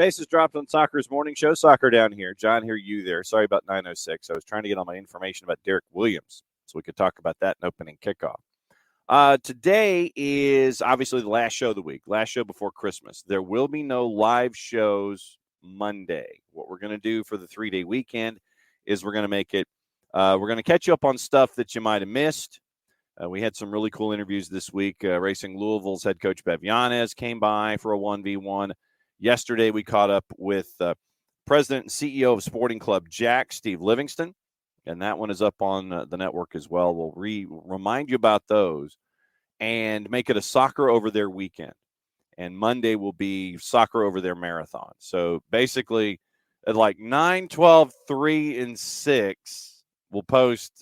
Bases dropped on Soccer's morning show. Soccer down here. John here, you there. Sorry about 9:06. I was trying to get all my information about Derek Williams so we could talk about that in opening kickoff. Today is obviously the last show of the week, last show before Christmas. There will be no live shows Monday. What we're going to do for the 3-day weekend is we're going to make it, we're going to catch you up on stuff that you might have missed. We had some really cool interviews this week. Racing Louisville's head coach Bev Yanez came by for a 1v1. Yesterday, we caught up with President and CEO of Sporting Club Jack, Steve Livingston, and that one is up on the network as well. We'll remind you about those and make it a Soccer Over There weekend. And Monday will be Soccer Over There marathon. So basically, at like 9, 12, 3, and 6, we'll post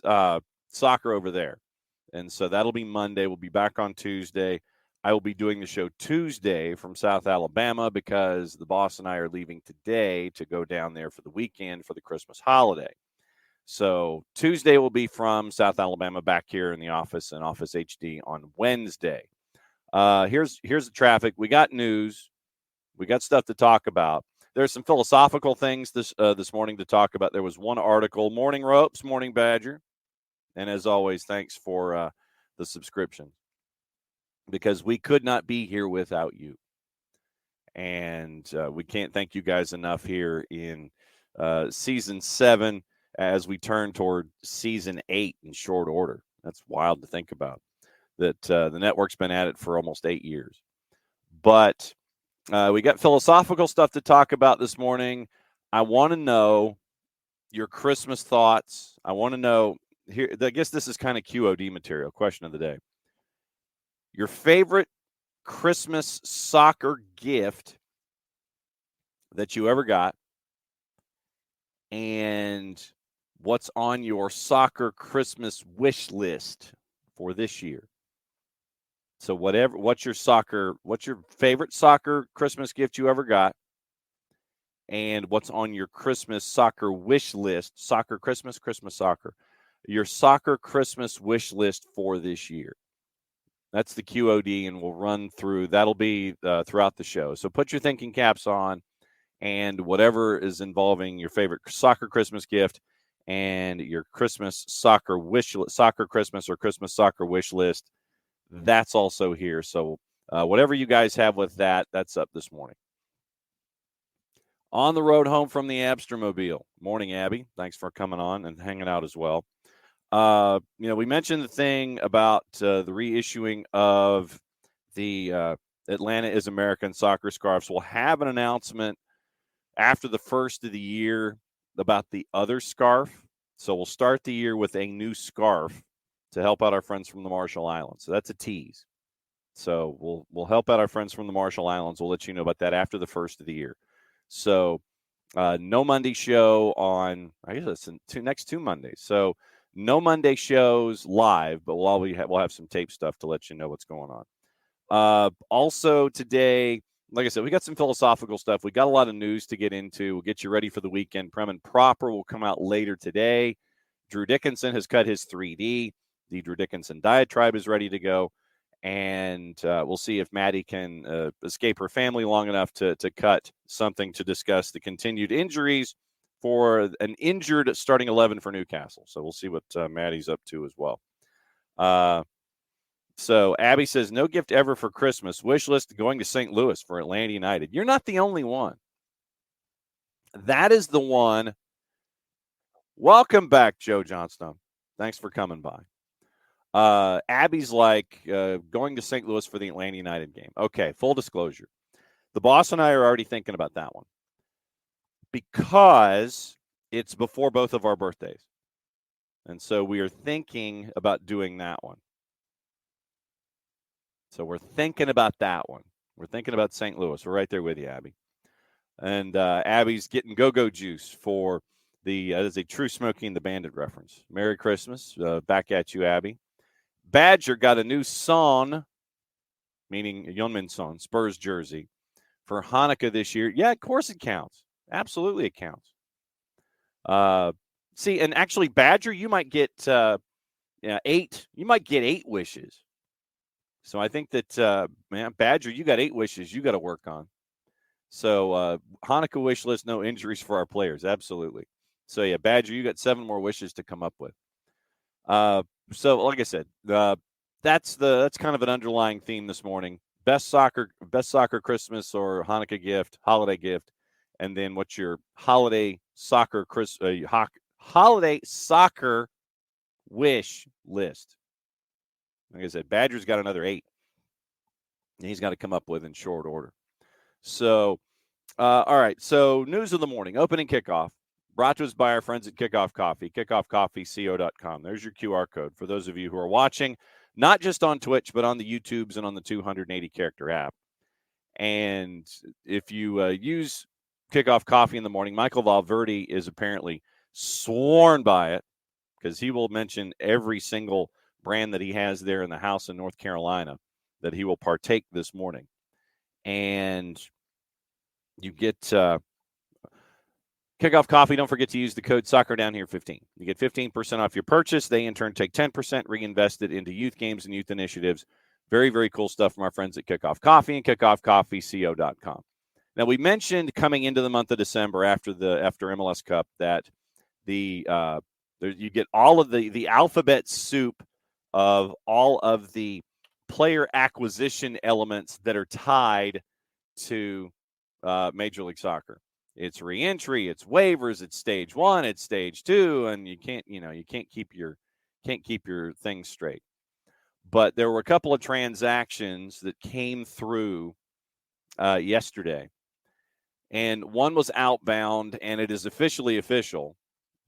Soccer Over There. And so that'll be Monday. We'll be back on Tuesday. I will be doing the show Tuesday from South Alabama because the boss and I are leaving today to go down there for the weekend for the Christmas holiday. So Tuesday will be from South Alabama back here in the office and Office HD on Wednesday. Here's the traffic. We got news. We got stuff to talk about. There's some philosophical things this morning to talk about. There was one article, Morning Ropes, Morning Badger. And as always, thanks for the subscription, because we could not be here without you. And we can't thank you guys enough here in Season 7 as we turn toward Season 8 in short order. That's wild to think about, that the network's been at it for almost 8 years. But we got philosophical stuff to talk about this morning. I want to know your Christmas thoughts. I want to know, here, I guess this is kind of QOD material, question of the day. Your favorite Christmas soccer gift that you ever got, and what's on your soccer Christmas wish list for this year. So what's your favorite soccer Christmas gift you ever got, and what's on your Christmas soccer wish list, soccer Christmas soccer, your soccer Christmas wish list for this year. That's the QOD, and we'll run through. That'll be throughout the show. So put your thinking caps on, and whatever is involving your favorite soccer Christmas gift and your Christmas soccer soccer Christmas or Christmas soccer wish list, that's also here. So whatever you guys have with that, that's up this morning. On the road home from the Abstermobile. Morning, Abby. Thanks for coming on and hanging out as well. We mentioned the thing about the reissuing of the Atlanta is American soccer scarves. We'll have an announcement after the first of the year about the other scarf. So we'll start the year with a new scarf to help out our friends from the Marshall Islands. So that's a tease. So we'll help out our friends from the Marshall Islands. We'll let you know about that after the first of the year. So no Monday show on, I guess it's next 2 Mondays. So no Monday shows live, but we'll have some tape stuff to let you know what's going on. Also today, like I said, we got some philosophical stuff. We got a lot of news to get into. We'll get you ready for the weekend. Prem and Proper will come out later today. Drew Dickinson has cut his 3D. The Drew Dickinson diatribe is ready to go. And we'll see if Maddie can escape her family long enough to cut something to discuss the continued injuries for an injured starting 11 for Newcastle. So we'll see what Maddie's up to as well. So Abby says, no gift ever for Christmas. Wish list going to St. Louis for Atlanta United. You're not the only one. That is the one. Welcome back, Joe Johnstone. Thanks for coming by. Abby's like going to St. Louis for the Atlanta United game. Okay, full disclosure. The boss and I are already thinking about that one because it's before both of our birthdays. And so we are thinking about doing that one. So we're thinking about that one. We're thinking about St. Louis. We're right there with you, Abby. And Abby's getting go-go juice for that is a true Smokey and the Bandit reference. Merry Christmas. Back at you, Abby. Badger got a new son, meaning Yeonmin Son, Spurs jersey, for Hanukkah this year. Yeah, of course it counts. Absolutely it counts. See, and actually, Badger, you might get 8. You might get 8 wishes. So I think that, Badger, you got 8 wishes you got to work on. So Hanukkah wish list, no injuries for our players. Absolutely. So, yeah, Badger, you got 7 more wishes to come up with. So, like I said, that's kind of an underlying theme this morning. Best soccer Christmas or Hanukkah gift, holiday gift, and then what's your holiday soccer holiday soccer wish list? Like I said, Badger's got another 8. He's got to come up with in short order. So, all right. So, news of the morning, opening kickoff. Brought to us by our friends at Kickoff Coffee, kickoffcoffeeco.com. There's your QR code for those of you who are watching, not just on Twitch, but on the YouTubes and on the 280-character app. And if you use Kickoff Coffee in the morning, Michael Valverde is apparently sworn by it because he will mention every single brand that he has there in the house in North Carolina that he will partake this morning. And you get Kickoff Coffee. Don't forget to use the code SoccerDownHere15. You get 15% off your purchase. They, in turn, take 10% reinvested into youth games and youth initiatives. Very, very cool stuff from our friends at Kickoff Coffee and kickoffcoffeeco.com. Now, we mentioned coming into the month of December after MLS Cup that you get all of the alphabet soup of all of the player acquisition elements that are tied to Major League Soccer. It's reentry, it's waivers, it's stage 1, it's stage 2, and you can't keep your things straight. But there were a couple of transactions that came through yesterday, and one was outbound, and it is officially official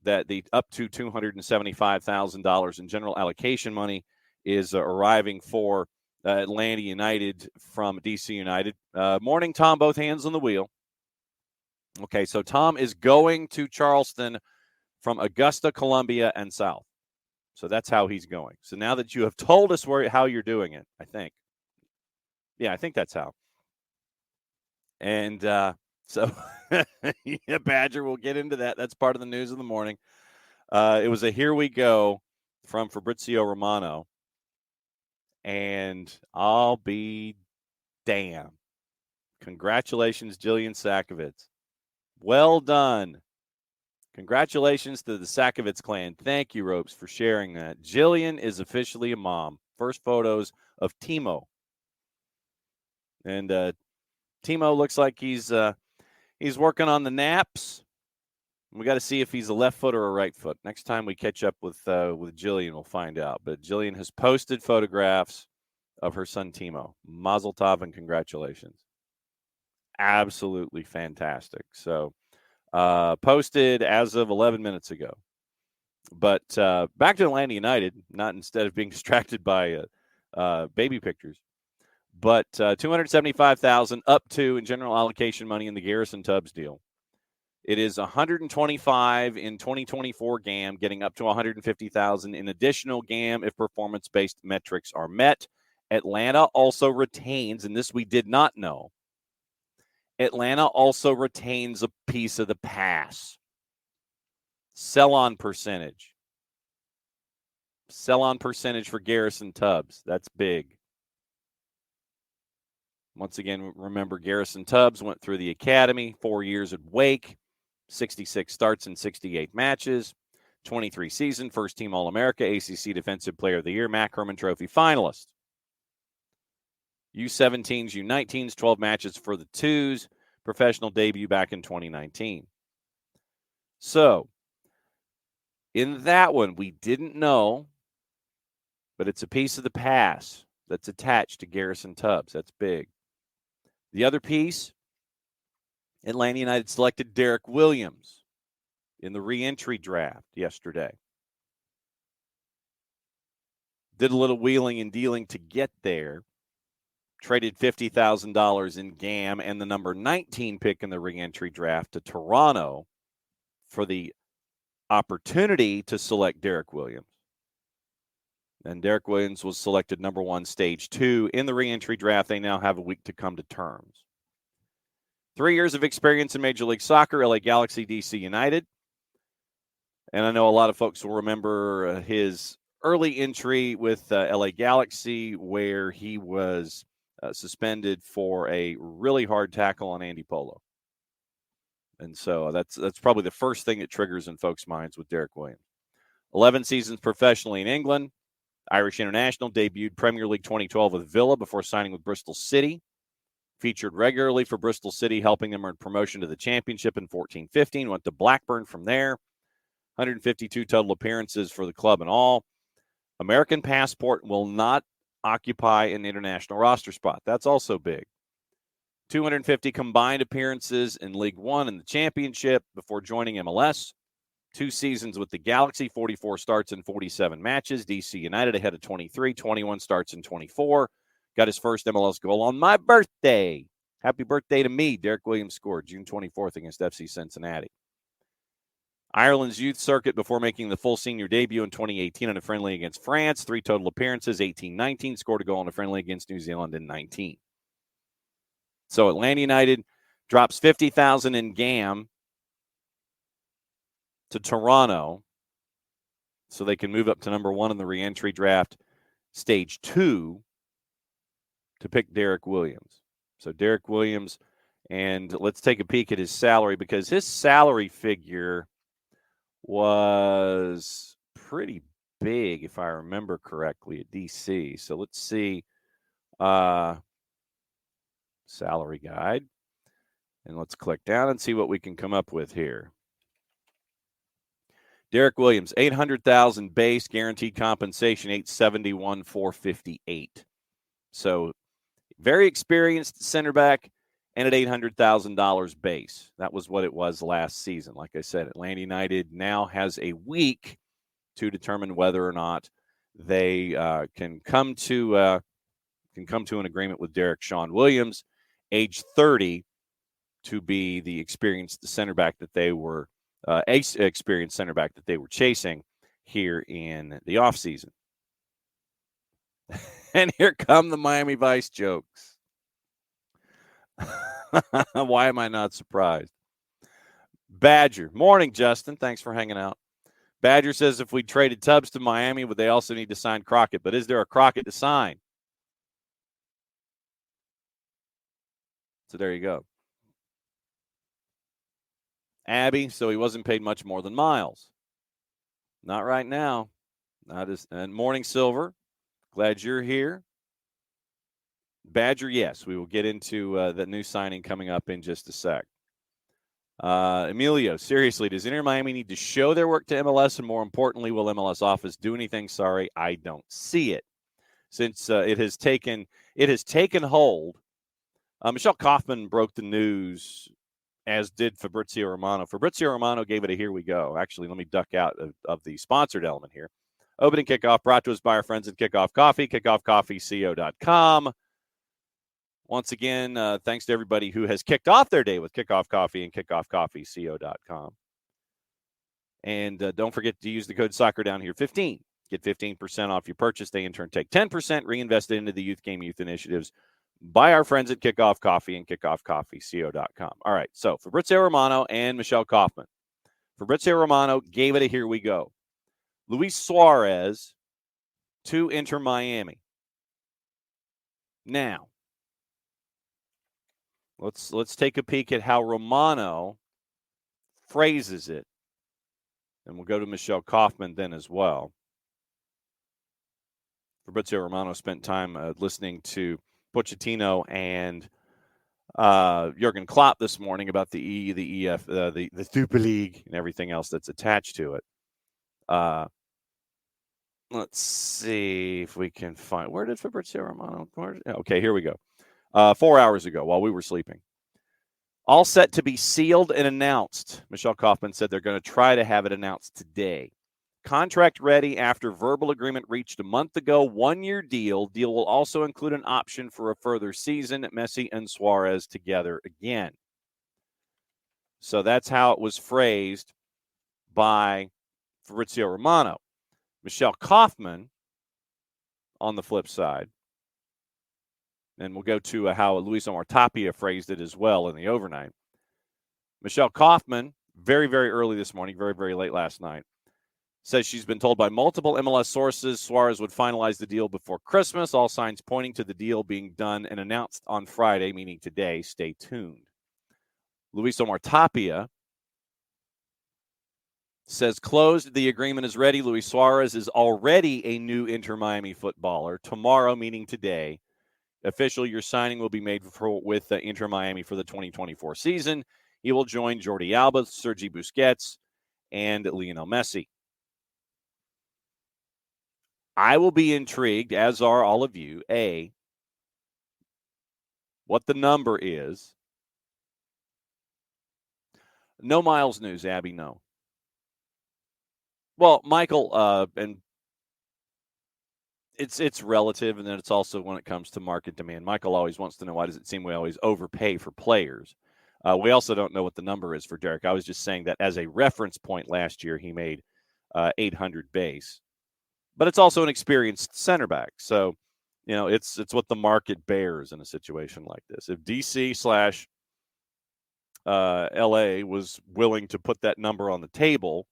that the up to $275,000 in general allocation money is arriving for Atlanta United from DC United. Morning, Tom, both hands on the wheel. Okay, so Tom is going to Charleston from Augusta, Columbia, and south. So that's how he's going. So now that you have told us how you're doing it, I think. Yeah, I think that's how. And so, yeah, Badger, we'll get into that. That's part of the news of the morning. It was a here we go from Fabrizio Romano. And I'll be damned. Congratulations, Jillian Sakovitz. Well done. Congratulations to the Sakovitz clan. Thank you, Ropes, for sharing that. Jillian is officially a mom. First photos of Timo. And Timo looks like he's working on the naps. We got to see if he's a left foot or a right foot. Next time we catch up with Jillian, we'll find out. But Jillian has posted photographs of her son Timo. Mazel tov and congratulations. Absolutely fantastic. So posted as of 11 minutes ago. But back to Atlanta United, not instead of being distracted by baby pictures, but $275,000 up to in general allocation money in the Garrison Tubbs deal. It is $125,000 in 2024 GAM, getting up to $150,000 in additional GAM if performance-based metrics are met. Atlanta also retains, and this we did not know, Atlanta also retains a piece of the pass. Sell-on percentage. Sell-on percentage for Garrison Tubbs. That's big. Once again, remember Garrison Tubbs went through the academy, 4 years at Wake, 66 starts in 68 matches, 23 season, first-team All-America, ACC Defensive Player of the Year, Mac Hermann Trophy finalist. U17s, U19s, 12 matches for the twos, professional debut back in 2019. So, in that one, we didn't know, but it's a piece of the pass that's attached to Garrison Tubbs. That's big. The other piece, Atlanta United selected Derek Williams in the re-entry draft yesterday. Did a little wheeling and dealing to get there. Traded $50,000 in GAM and the number 19 pick in the re-entry draft to Toronto for the opportunity to select Derek Williams. And Derek Williams was selected number 1, stage 2 in the re-entry draft. They now have a week to come to terms. 3 years of experience in Major League Soccer, LA Galaxy, DC United. And I know a lot of folks will remember his early entry with LA Galaxy, where he was suspended for a really hard tackle on Andy Polo. And so that's probably the first thing that triggers in folks' minds with Derek Williams. 11 seasons professionally in England. Irish international, debuted Premier League 2012 with Villa before signing with Bristol City. Featured regularly for Bristol City, helping them earn promotion to the championship in 14-15. Went to Blackburn from there. 152 total appearances for the club in all. American passport, will not occupy an international roster spot. That's also big. 250 combined appearances in League One and the championship before joining MLS. 2 seasons with the Galaxy, 44 starts in 47 matches. DC United ahead of 23, 21 starts in 24. Got his first MLS goal on my birthday. Happy birthday to me. Derek Williams scored June 24th against FC Cincinnati. Ireland's youth circuit before making the full senior debut in 2018 in a friendly against France. 3 total appearances, 18-19. Scored a goal in a friendly against New Zealand in 19. So Atlanta United drops $50,000 in GAM to Toronto so they can move up to number 1 in the reentry draft, stage 2, to pick Derek Williams. So Derek Williams, and let's take a peek at his salary, because his salary figure was pretty big, if I remember correctly, at DC. So let's see. Salary guide. And let's click down and see what we can come up with here. Derek Williams, $800,000 base, guaranteed compensation, $871,458. So very experienced center back, and at $800,000 base. That was what it was last season. Like I said, Atlanta United now has a week to determine whether or not they can come to an agreement with Derek Sean Williams, age 30, to be the experienced center back that they were experienced center back that they were chasing here in the offseason. And here come the Miami Vice jokes. Why am I not surprised? Badger. Morning, Justin. Thanks for hanging out. Badger says if we traded Tubbs to Miami, would they also need to sign Crockett? But is there a Crockett to sign? So there you go. Abby, so he wasn't paid much more than Miles. Not right now. And Morning Silver, glad you're here. Badger, yes, we will get into the new signing coming up in just a sec. Emilio, seriously, does Inter Miami need to show their work to MLS? And more importantly, will MLS office do anything? Sorry, I don't see it. Since it has taken hold. Michelle Kaufman broke the news, as did Fabrizio Romano. Fabrizio Romano gave it a here we go. Actually, let me duck out of the sponsored element here. Opening kickoff brought to us by our friends at Kickoff Coffee, kickoffcoffeeco.com. Once again, thanks to everybody who has kicked off their day with Kickoff Coffee and kickoffcoffeeco.com. And don't forget to use the code Soccer Down Here 15. Get 15% off your purchase. They in turn take 10%, reinvested into the youth game, youth initiatives by our friends at Kickoff Coffee and kickoffcoffeeco.com. All right, so Fabrizio Romano and Michelle Kaufman. Fabrizio Romano gave it a here we go. Luis Suarez to Inter Miami. Now, let's take a peek at how Romano phrases it. And we'll go to Michelle Kaufman then as well. Fabrizio Romano spent time listening to Pochettino and Jurgen Klopp this morning about the Super League and everything else that's attached to it. Let's see if we can find, where did Fabrizio Romano? Okay, here we go. 4 hours ago while we were sleeping. All set to be sealed and announced. Michelle Kaufman said they're going to try to have it announced today. Contract ready after verbal agreement reached a month ago. 1-year deal. Deal will also include an option for a further season. Messi and Suarez together again. So that's how it was phrased by Fabrizio Romano. Michelle Kaufman, on the flip side, and we'll go to how Luis Omar Tapia phrased it as well in the overnight. Michelle Kaufman, very, very early this morning, very, very late last night, Says she's been told by multiple MLS sources Suarez would finalize the deal before Christmas. All signs pointing to the deal being done and announced on Friday, meaning today. Stay tuned. Luis Omar Tapia says closed. The agreement is ready. Luis Suarez is already a new Inter Miami footballer. Tomorrow, meaning today, official your signing will be made with Inter Miami for the 2024 season. He will join Jordi Alba, Sergi Busquets, and Lionel Messi. I will be intrigued, as are all of you, A, what the number is. No Miles news, Abby, no. Well, Michael, and it's relative, and then it's also when it comes to market demand. Michael always wants to know, why does it seem we always overpay for players? We also don't know what the number is for Derek. I was just saying that as a reference point last year, he made 800 base. But it's also an experienced center back. So, it's what the market bears in a situation like this. If DC / LA was willing to put that number on the table,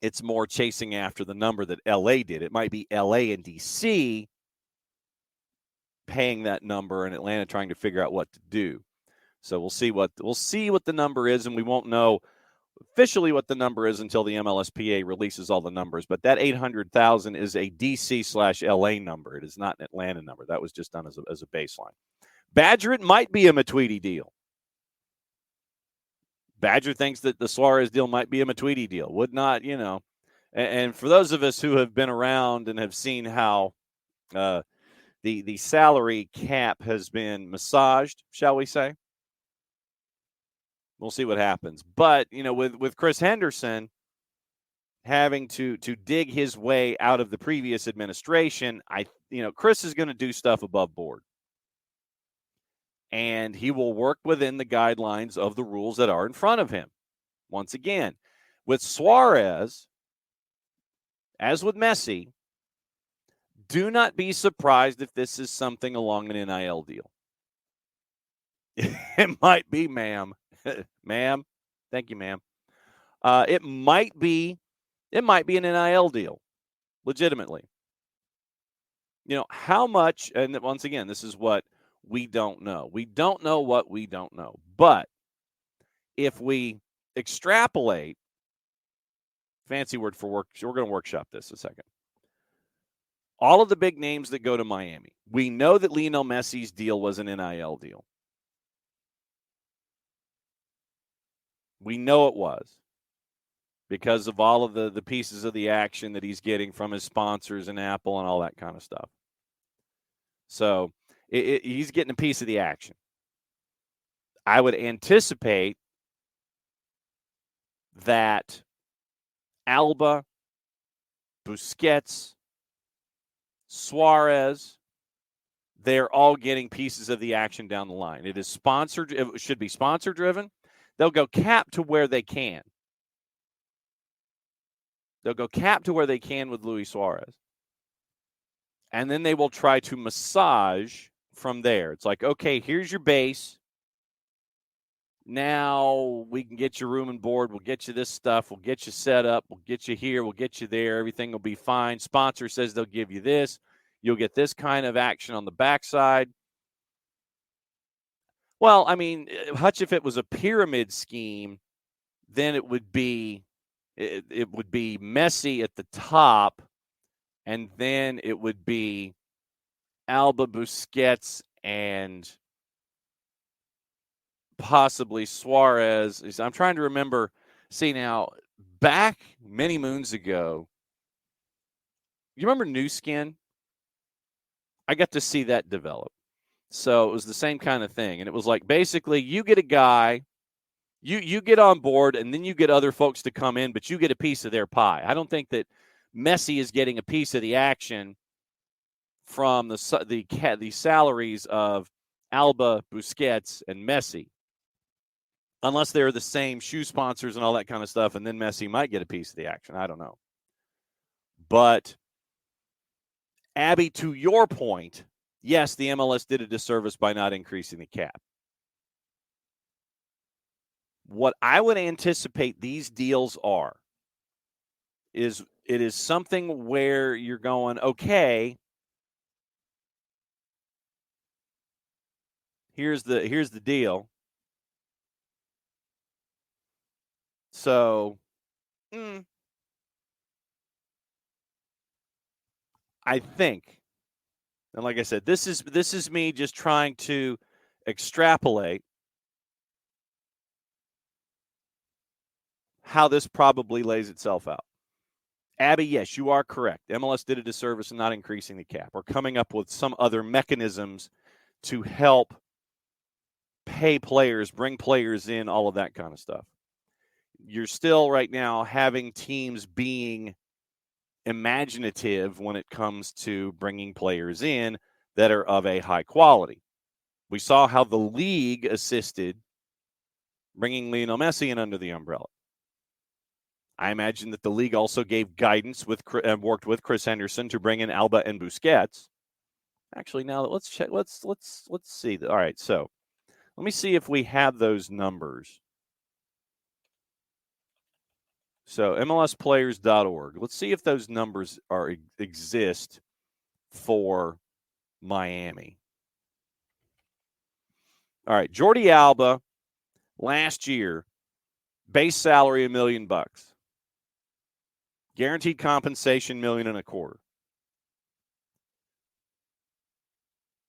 it's more chasing after the number that LA did. It might be LA and DC paying that number and Atlanta trying to figure out what to do. So we'll see what the number is, and we won't know officially what the number is until the MLSPA releases all the numbers. But that 800,000 is a DC / LA number. It is not an Atlanta number. That was just done as a baseline. Badger, it might be a Matuidi deal. Badger thinks that the Suarez deal might be a Matuidi deal. Would not, And for those of us who have been around and have seen how the salary cap has been massaged, shall we say, we'll see what happens. But, with Chris Henderson having to dig his way out of the previous administration, Chris is going to do stuff above board. And he will work within the guidelines of the rules that are in front of him. Once again, with Suarez, as with Messi, do not be surprised if this is something along an NIL deal. It might be, ma'am. Ma'am. Thank you, ma'am. It might be an NIL deal, legitimately. How much, and once again, this is what we don't know. We don't know what we don't know. But if we extrapolate, fancy word for work, we're going to workshop this a second. All of the big names that go to Miami, we know that Lionel Messi's deal was an NIL deal. We know it was because of all of the pieces of the action that he's getting from his sponsors and Apple and all that kind of stuff. So he's getting a piece of the action. I would anticipate that Alba, Busquets, Suarez, they're all getting pieces of the action down the line. It is sponsored. It should be sponsor driven. They'll go cap to where they can. They'll go cap to where they can with Luis Suarez. And then they will try to massage from there. It's like, okay, here's your base. Now we can get you room and board. We'll get you this stuff. We'll get you set up. We'll get you here. We'll get you there. Everything will be fine. Sponsor says they'll give you this. You'll get this kind of action on the backside. Well, I mean, Hutch, if it was a pyramid scheme, then it would be Messi at the top, and then it would be Alba, Busquets, and possibly Suarez. I'm trying to remember. See, now, back many moons ago, you remember New Skin? I got to see that develop. So it was the same kind of thing. And it was like, basically, you get a guy, you get on board, and then you get other folks to come in, but you get a piece of their pie. I don't think that Messi is getting a piece of the action from the salaries of Alba, Busquets, and Messi, unless they're the same shoe sponsors and all that kind of stuff, and then Messi might get a piece of the action. I don't know. But, Abby, to your point, yes, the MLS did a disservice by not increasing the cap. What I would anticipate these deals are is something where you're going, okay, here's the deal. So I think, and like I said, this is me just trying to extrapolate how this probably lays itself out. Abby, yes, you are correct. MLS did a disservice in not increasing the cap or coming up with some other mechanisms to help pay players, bring players in, all of that kind of stuff. You're still right now having teams being imaginative when it comes to bringing players in that are of a high quality. We saw how the league assisted bringing Lionel Messi in under the umbrella. I imagine that the league also gave guidance with worked with Chris Henderson to bring in Alba and Busquets. Actually, now let's check. Let's see. All right, so let me see if we have those numbers. So MLSplayers.org. Let's see if those numbers exist for Miami. All right, Jordi Alba last year, base salary $1 million, guaranteed compensation $1.25 million.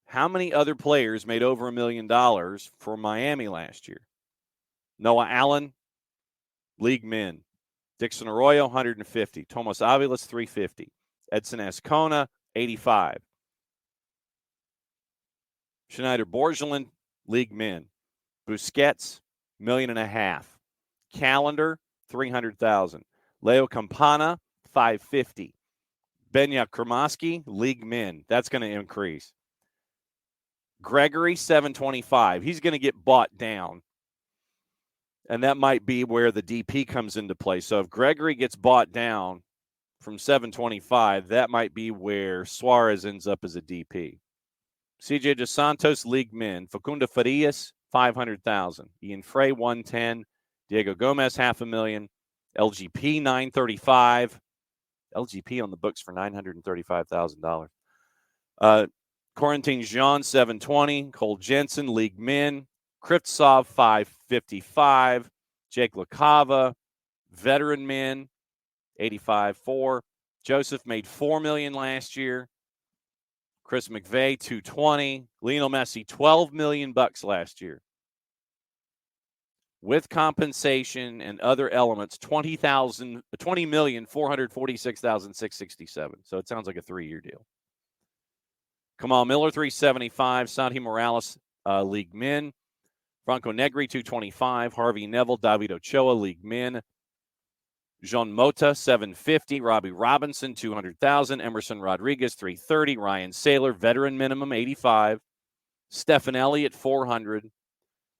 How many other players made over $1 million for Miami last year? Noah Allen, league min. Dixon Arroyo, 150. Tomas Avilas, 350. Edson Ascona, 85. Schneider Borgelin, league min. Busquets, $1.5 million. Calendar, 300,000. Leo Campana, 550. Benya Kremoski, league min. That's going to increase. Gregory, 725. He's going to get bought down. And that might be where the DP comes into play. So if Gregory gets bought down from 725, that might be where Suarez ends up as a DP. CJ Dos Santos, league min. Facundo Farias, 500,000. Ian Frey, 110. Diego Gomez, $500,000. LGP, 935. LGP on the books for $935,000. Corentin Jean, 720. Cole Jensen, league min. Krivtsov, 555. Jake LaCava, veteran min, 85.4. Joseph made $4 million last year. Chris McVeigh, 220. Lionel Messi, $12 million last year. With compensation and other elements, $20,446,667. So it sounds like a 3-year deal. Kamal Miller, 375. Santi Morales, league min. Franco Negri, 225. Harvey Neville, David Ochoa, league min. Jean Mota, 750. Robbie Robinson, 200,000. Emerson Rodriguez, 330. Ryan Saylor, veteran minimum, 85. Stephen Elliott, 400.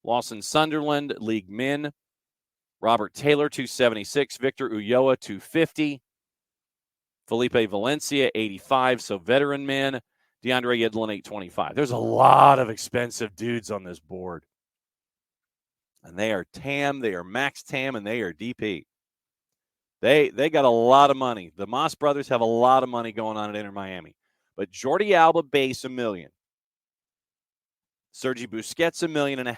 Lawson Sunderland, league min. Robert Taylor, 276. Victor Ulloa, 250. Felipe Valencia, 85. So veteran min. DeAndre Yedlin, 825. There's a lot of expensive dudes on this board. And they are TAM, they are max TAM, and they are DP. They got a lot of money. The Moss brothers have a lot of money going on at Inter Miami. But Jordi Alba base $1 million. Sergi Busquets $1.5 million.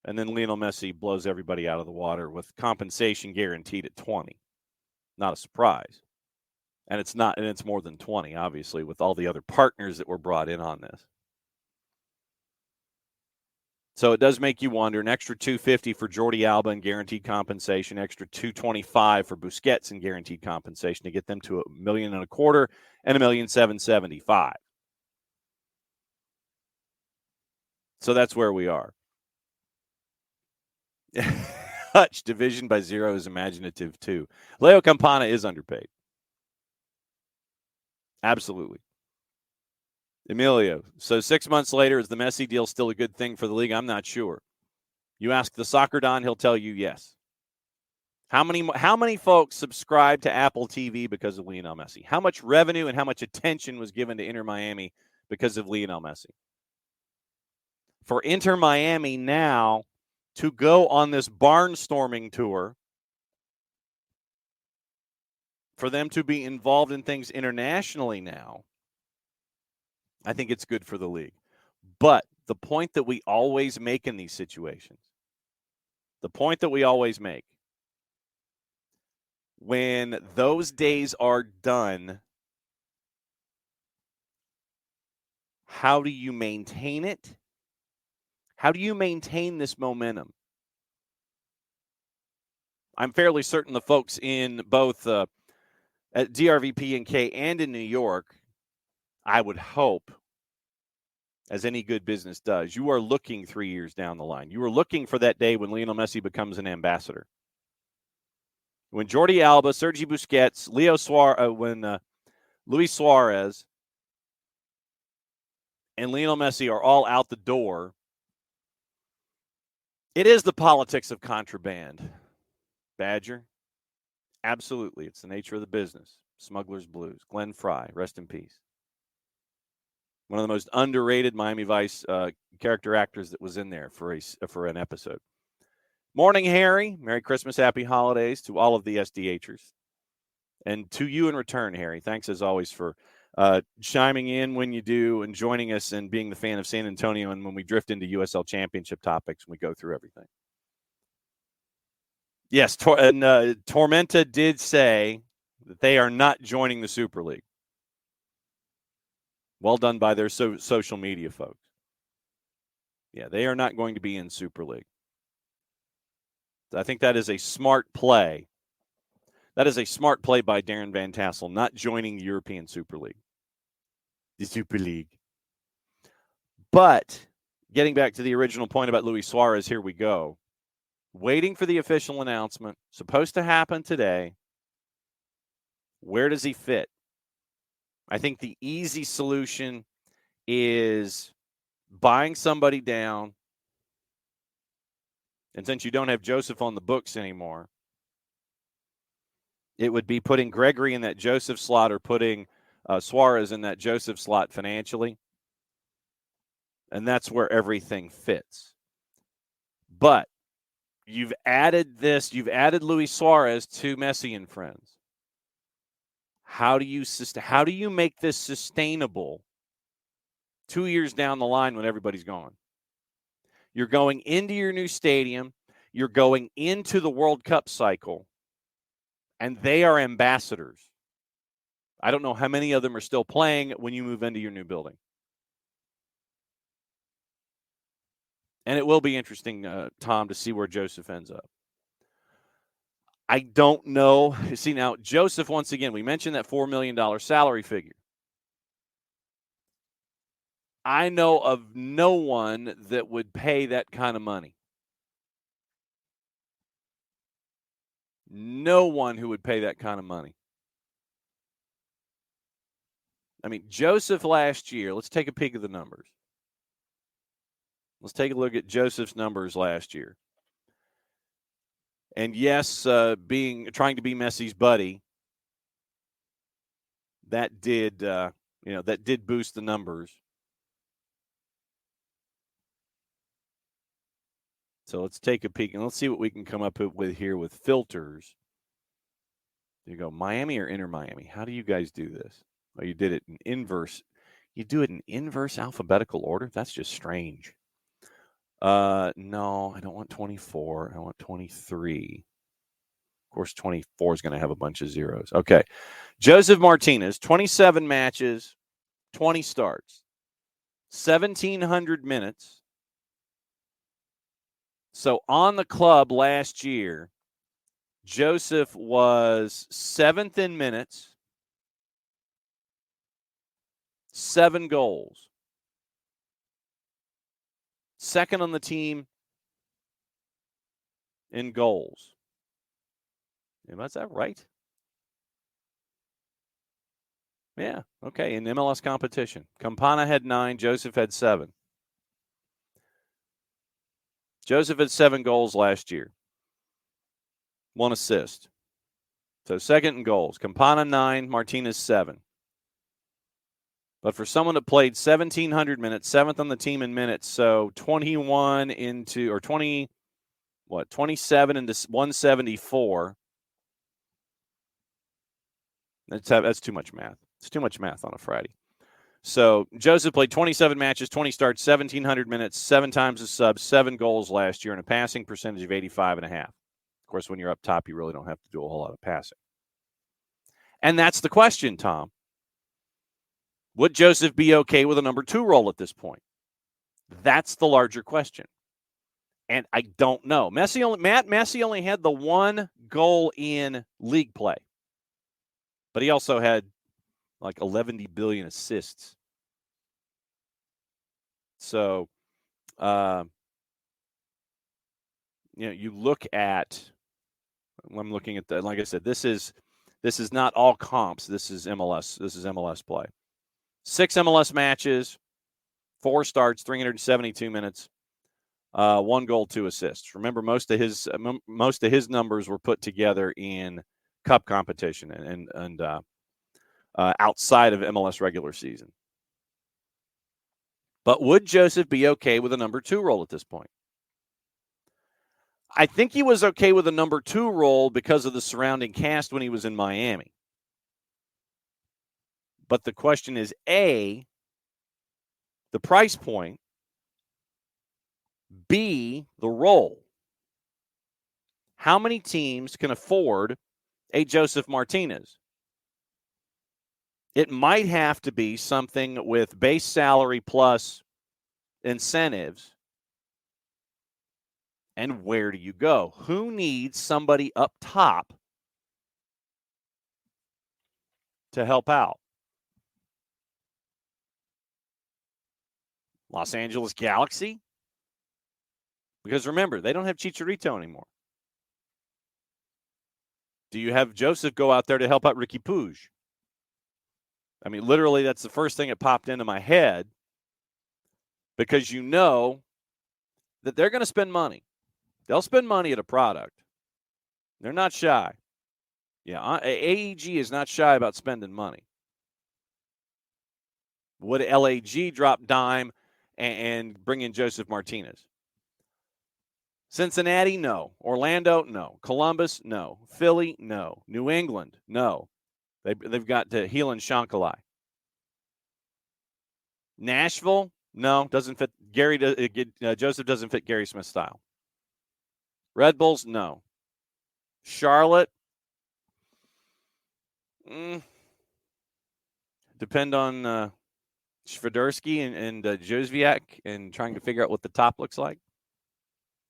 And then Lionel Messi blows everybody out of the water with compensation guaranteed at 20. Not a surprise. And it's more than 20, obviously, with all the other partners that were brought in on this. So it does make you wonder. An extra $250 for Jordi Alba in guaranteed compensation, extra $225 for Busquets in guaranteed compensation to get them to $1.25 million and $1,775,000. So that's where we are. Hutch, division by zero is imaginative too. Leo Campana is underpaid. Absolutely. Emilio, so 6 months later, is the Messi deal still a good thing for the league? I'm not sure. You ask the Soccer Don, he'll tell you yes. How many folks subscribe to Apple TV because of Lionel Messi? How much revenue and how much attention was given to Inter Miami because of Lionel Messi? For Inter Miami now to go on this barnstorming tour for them to be involved in things internationally now, I think it's good for the league. But the point that we always make in these situations, when those days are done, how do you maintain it? How do you maintain this momentum? I'm fairly certain the folks in both at DRVP and K and in New York, I would hope, as any good business does, you are looking 3 years down the line. You are looking for that day when Lionel Messi becomes an ambassador. When Jordi Alba, Sergi Busquets, Luis Suarez, and Lionel Messi are all out the door, it is the politics of contraband. Badger, absolutely. It's the nature of the business. Smuggler's Blues. Glenn Fry, rest in peace. One of the most underrated Miami Vice character actors that was in there for an episode. Morning, Harry. Merry Christmas, Happy Holidays to all of the SDHers. And to you in return, Harry. Thanks as always for chiming in when you do and joining us and being the fan of San Antonio and when we drift into USL Championship topics and we go through everything. Yes, Tormenta did say that they are not joining the Super League. Well done by their social media folks. Yeah, they are not going to be in Super League. I think that is a smart play. That is a smart play by Darren Van Tassel, not joining the European Super League. The Super League. But getting back to the original point about Luis Suarez, here we go. Waiting for the official announcement. Supposed to happen today. Where does he fit? I think the easy solution is buying somebody down. And since you don't have Joseph on the books anymore, it would be putting Gregory in that Joseph slot or putting Suarez in that Joseph slot financially. And that's where everything fits. But you've added Luis Suarez to Messi and friends. How do you make this sustainable 2 years down the line when everybody's gone? You're going into your new stadium. You're going into the World Cup cycle. And they are ambassadors. I don't know how many of them are still playing when you move into your new building. And it will be interesting, Tom, to see where Joseph ends up. I don't know. See, now, Joseph, once again, we mentioned that $4 million salary figure. I know of no one that would pay that kind of money. No one who would pay that kind of money. I mean, Joseph last year, let's take a peek at the numbers. Let's take a look at Joseph's numbers last year. And yes, trying to be Messi's buddy, that did boost the numbers. So let's take a peek and let's see what we can come up with here with filters. You go Miami or Inter Miami. How do you guys do this? Oh, you did it in inverse. You do it in inverse alphabetical order? That's just strange. No, I don't want 24. I want 23. Of course, 24 is going to have a bunch of zeros. Okay. Joseph Martinez, 27 matches, 20 starts, 1,700 minutes. So on the club last year, Joseph was 7th in minutes, 7 goals. Second on the team in goals. Is that right? Yeah, okay, in MLS competition. Campana had 9, Joseph had 7. Joseph had 7 goals last year. 1 assist. So second in goals. Campana 9, Martinez 7. But for someone that played 1,700 minutes, 7th on the team in minutes, so 27 into 174. That's too much math. It's too much math on a Friday. So Joseph played 27 matches, 20 starts, 1,700 minutes, 7 times a sub, 7 goals last year, and a passing percentage of 85.5. Of course, when you're up top, you really don't have to do a whole lot of passing. And that's the question, Tom. Would Joseph be okay with a number 2 role at this point? That's the larger question. And I don't know. Matt Messi only had the 1 goal in league play. But he also had like 11 billion assists. So, you look at, I'm looking at the, like I said, this is not all comps. This is MLS. This is MLS play. 6 MLS matches, 4 starts, 372 minutes, 1 goal, 2 assists. Remember, most of his numbers were put together in cup competition and outside of MLS regular season. But would Joseph be okay with a number 2 role at this point? I think he was okay with a number 2 role because of the surrounding cast when he was in Miami. But the question is, A, the price point, B, the role. How many teams can afford a Joseph Martinez? It might have to be something with base salary plus incentives. And where do you go? Who needs somebody up top to help out? Los Angeles Galaxy? Because remember, they don't have Chicharito anymore. Do you have Joseph go out there to help out Ricky Puig? I mean, literally, that's the first thing that popped into my head because you know that they're going to spend money. They'll spend money at a product. They're not shy. Yeah, AEG is not shy about spending money. Would LAG drop dime and bring in Joseph Martinez? Cincinnati, no. Orlando, no. Columbus, no. Philly, no. New England, no. They've got to Heel and Shankalai. Nashville, no. Doesn't fit. Joseph doesn't fit Gary Smith's style. Red Bulls, no. Charlotte, depend on Swiderski and Josviak and trying to figure out what the top looks like.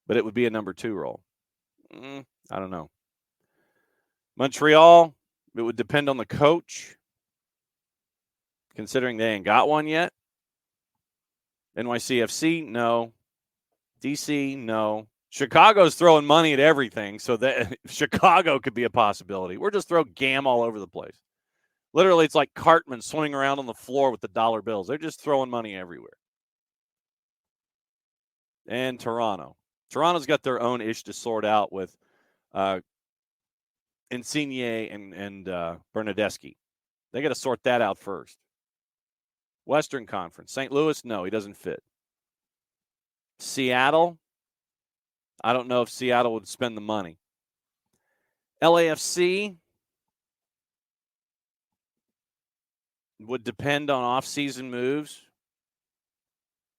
But it would be a number 2 role. I don't know. Montreal, it would depend on the coach, considering they ain't got one yet. NYCFC, no. DC, no. Chicago's throwing money at everything, so that Chicago could be a possibility. We're just throwing GAM all over the place. Literally, it's like Cartman swimming around on the floor with the dollar bills. They're just throwing money everywhere. And Toronto. Toronto's got their own ish to sort out with Insigne and Bernadeschi. They got to sort that out first. Western Conference. St. Louis, no, he doesn't fit. Seattle, I don't know if Seattle would spend the money. LAFC would depend on off-season moves.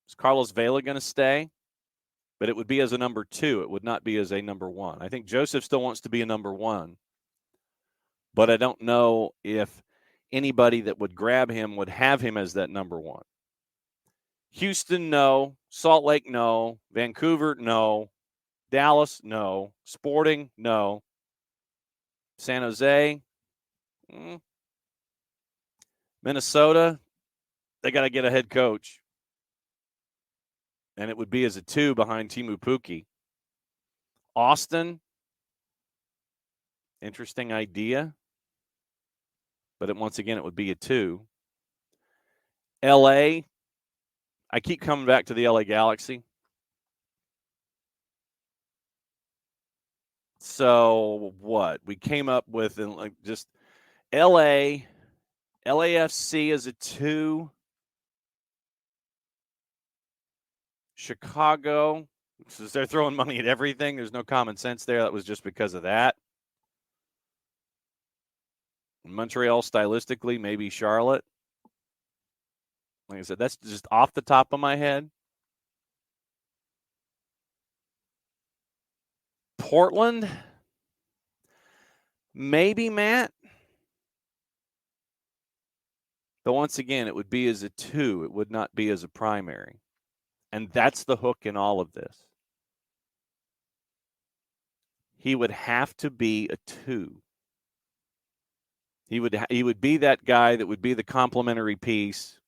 Is Carlos Vela going to stay? But it would be as a number 2. It would not be as a number 1. I think Joseph still wants to be a number 1. But I don't know if anybody that would grab him would have him as that number 1. Houston, no. Salt Lake, no. Vancouver, no. Dallas, no. Sporting, no. San Jose, Minnesota, they got to get a head coach. And it would be as a 2 behind Timu Pukki. Austin, interesting idea. But once again, it would be a 2. LA, I keep coming back to the LA Galaxy. So what? We came up with just LAFC as a 2. Chicago, since they're throwing money at everything, there's no common sense there. That was just because of that. Montreal stylistically, maybe Charlotte. Like I said, that's just off the top of my head. Portland, maybe, Matt. But once again, it would be as a 2. It would not be as a primary. And that's the hook in all of this. He would have to be a 2. He would be that guy that would be the complementary piece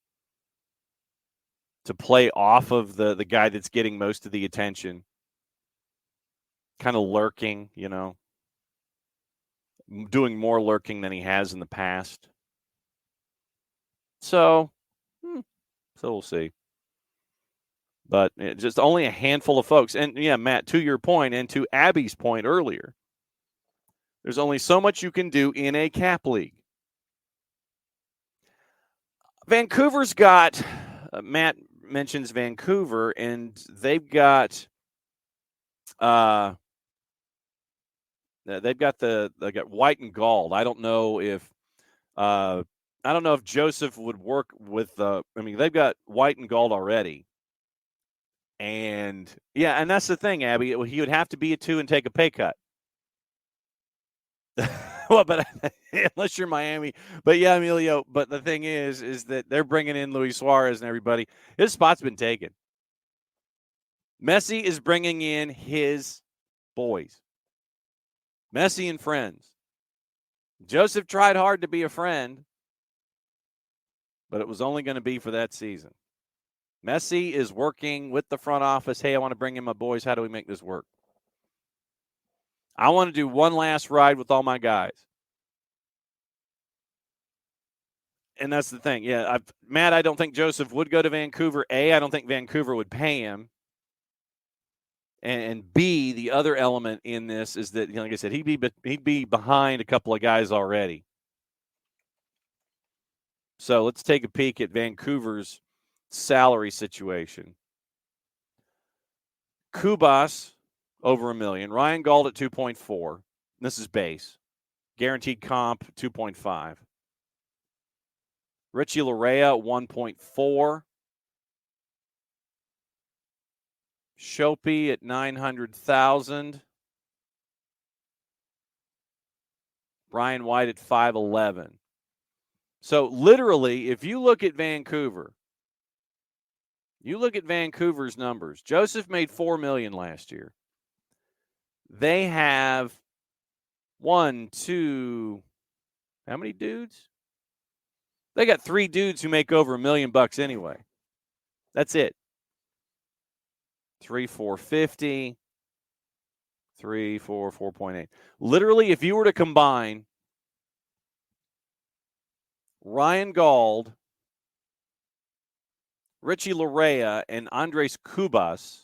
to play off of the guy that's getting most of the attention. Kind of lurking, doing more lurking than he has in the past. So we'll see. But just only a handful of folks. And, yeah, Matt, to your point and to Abby's point earlier, there's only so much you can do in a cap league. Vancouver's got, Matt mentions Vancouver, and they've got they got White and Gall. I don't know if Joseph would work with. They've got White and Gall already, and and that's the thing, Abby. He would have to be a 2 and take a pay cut. Well, but unless you're Miami, but yeah, Emilio. But the thing is that they're bringing in Luis Suarez and everybody. His spot's been taken. Messi is bringing in his boys. Messi and friends. Joseph tried hard to be a friend, but it was only going to be for that season. Messi is working with the front office. Hey, I want to bring in my boys. How do we make this work? I want to do one last ride with all my guys. And that's the thing. Yeah, Matt, I don't think Joseph would go to Vancouver. A, I don't think Vancouver would pay him. And B, the other element in this is that, like I said, he'd be behind a couple of guys already. So let's take a peek at Vancouver's salary situation. Kubas, over $1 million. Ryan Gauld at 2.4. This is base. Guaranteed comp, 2.5. Richie Larea, 1.4. Shopee at 900,000. Brian White at 511. So literally, if you look at Vancouver, Vancouver's numbers. Joseph made $4 million last year. They have 1, 2, how many dudes? They got 3 dudes who make over $1 million anyway. That's it. 3, 450, 3, 4, 4.8. Literally, if you were to combine Ryan Gauld, Richie Larea, and Andres Kubas,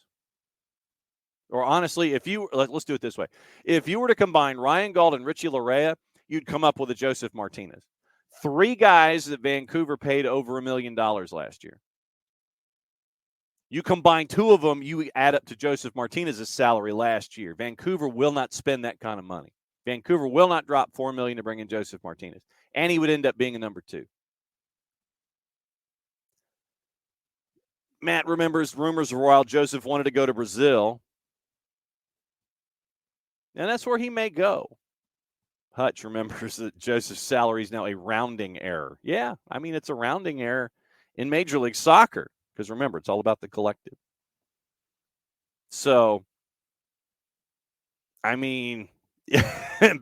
or honestly, let's do it this way. If you were to combine Ryan Gauld and Richie Larea, you'd come up with a Joseph Martinez. 3 guys that Vancouver paid over $1 million last year. You combine 2 of them, you add up to Joseph Martinez's salary last year. Vancouver will not spend that kind of money. Vancouver will not drop $4 million to bring in Joseph Martinez, and he would end up being a number 2. Matt remembers rumors of while Joseph wanted to go to Brazil, and that's where he may go. Hutch remembers that Joseph's salary is now a rounding error. Yeah, it's a rounding error in Major League Soccer. Because remember, it's all about the collective. So,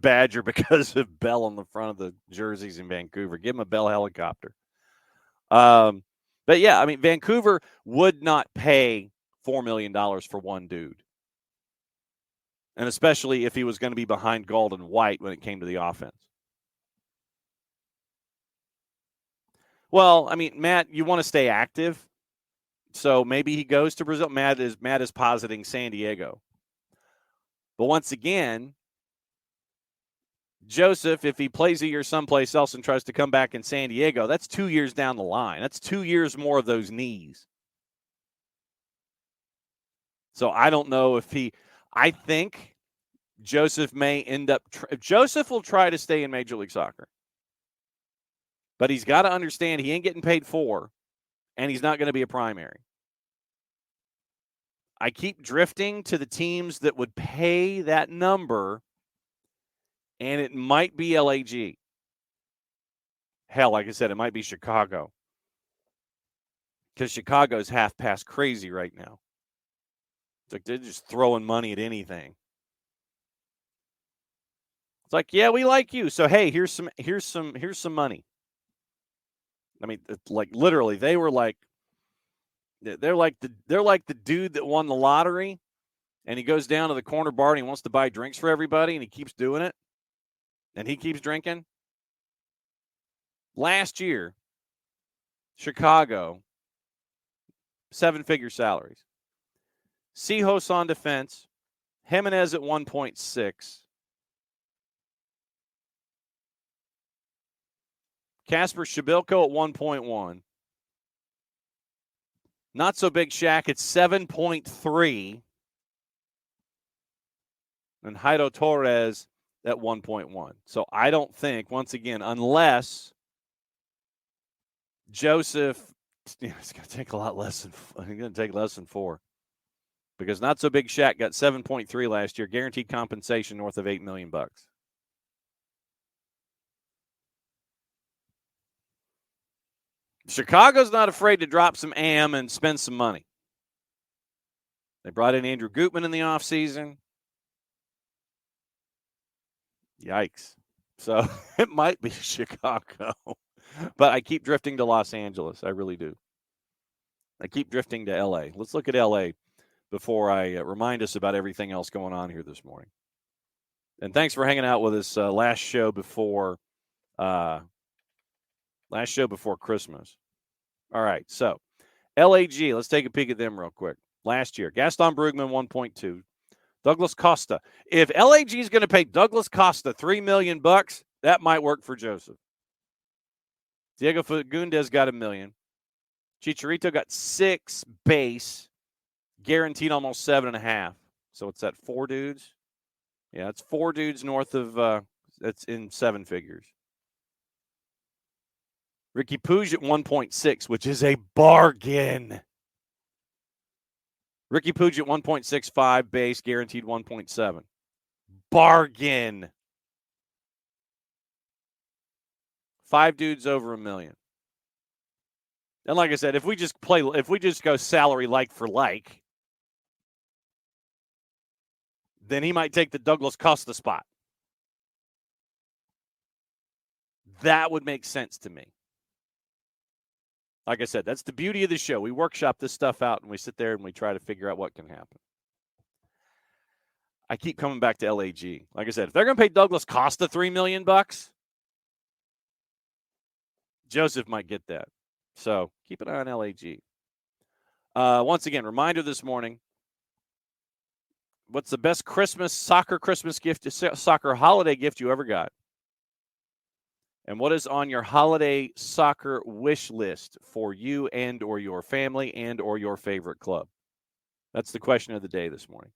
Badger because of Bell on the front of the jerseys in Vancouver. Give him a Bell helicopter. But yeah, Vancouver would not pay $4 million for one dude. And especially if he was going to be behind Gauld and White when it came to the offense. Well, Matt, you want to stay active. So maybe he goes to Brazil. Matt is positing San Diego. But once again, Joseph, if he plays a year someplace else and tries to come back in San Diego, that's 2 years down the line. That's 2 years more of those knees. So I don't know if I think Joseph may end up – Joseph will try to stay in Major League Soccer. But he's got to understand he ain't getting paid $4, and he's not going to be a primary. I keep drifting to the teams that would pay that number, and it might be LAG. Hell, like I said, it might be Chicago. Because Chicago's half past crazy right now. It's like they're just throwing money at anything. It's like, yeah, we like you. So hey, here's some money. I mean, like literally, they're like the dude that won the lottery, and he goes down to the corner bar and he wants to buy drinks for everybody, and he keeps doing it, and he keeps drinking. Last year, Chicago, 7-figure salaries. Sejos on defense, Jimenez at 1.6. Kasper Shabilko at 1.1. Not so big Shaq at 7.3. And Jairo Torres at 1.1. So I don't think, once again, unless Joseph, it's going to take a lot less than, it's going to take less than 4. Because not so big Shaq got 7.3 last year, guaranteed compensation north of $8 million. Chicago's not afraid to drop some AM and spend some money. They brought in Andrew Gutman in the offseason. Yikes. So it might be Chicago. But I keep drifting to Los Angeles. I really do. I keep drifting to L.A. Let's look at L.A. before I remind us about everything else going on here this morning. And thanks for hanging out with us last show before Christmas. All right, so LAG, let's take a peek at them real quick. Last year, Gaston Brugman, 1.2. Douglas Costa. If LAG is going to pay Douglas Costa $3 million, that might work for Joseph. Diego Fagundes got $1 million. Chicharito got 6 base, guaranteed almost 7.5. So it's that 4 dudes. Yeah, it's 4 dudes north of that's in 7 figures. Ricky Puig at 1.6, which is a bargain. Ricky Puig at 1.65 base, guaranteed 1.7. Bargain. 5 dudes over $1 million. And like I said, if we just go salary like for like, then he might take the Douglas Costa spot. That would make sense to me. Like I said, that's the beauty of the show. We workshop this stuff out, and we sit there and we try to figure out what can happen. I keep coming back to LAG. Like I said, if they're going to pay Douglas Costa $3 million, Joseph might get that. So keep an eye on LAG. Once again, reminder this morning, what's the best soccer holiday gift you ever got? And what is on your holiday soccer wish list for you and or your family and or your favorite club? That's the question of the day this morning.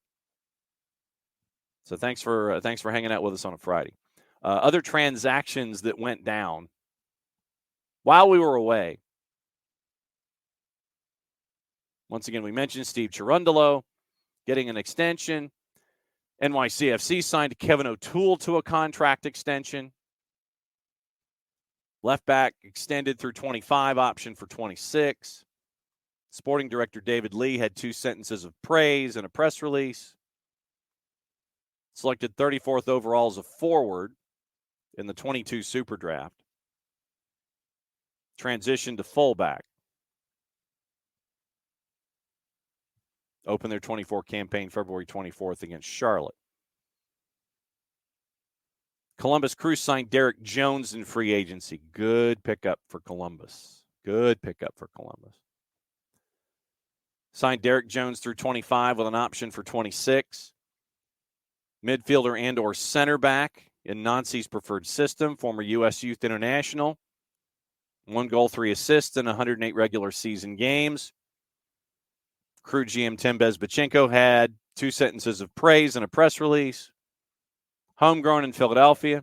So thanks for hanging out with us on a Friday. Other transactions that went down while we were away. Once again, we mentioned Steve Cherundolo getting an extension. NYCFC signed Kevin O'Toole to a contract extension. Left back extended through 25, option for 26. Sporting director David Lee had 2 sentences of praise in a press release. Selected 34th overall as a forward in the 22 Super Draft. Transitioned to fullback. Opened their 24 campaign February 24th against Charlotte. Columbus Crew signed Derek Jones in free agency. Good pickup for Columbus. Signed Derek Jones through 25 with an option for 26. Midfielder and or center back in Nancy's preferred system, former U.S. Youth International. 1 goal, 3 assists in 108 regular season games. Crew GM Tim Bezbachenko had 2 sentences of praise in a press release. Homegrown in Philadelphia.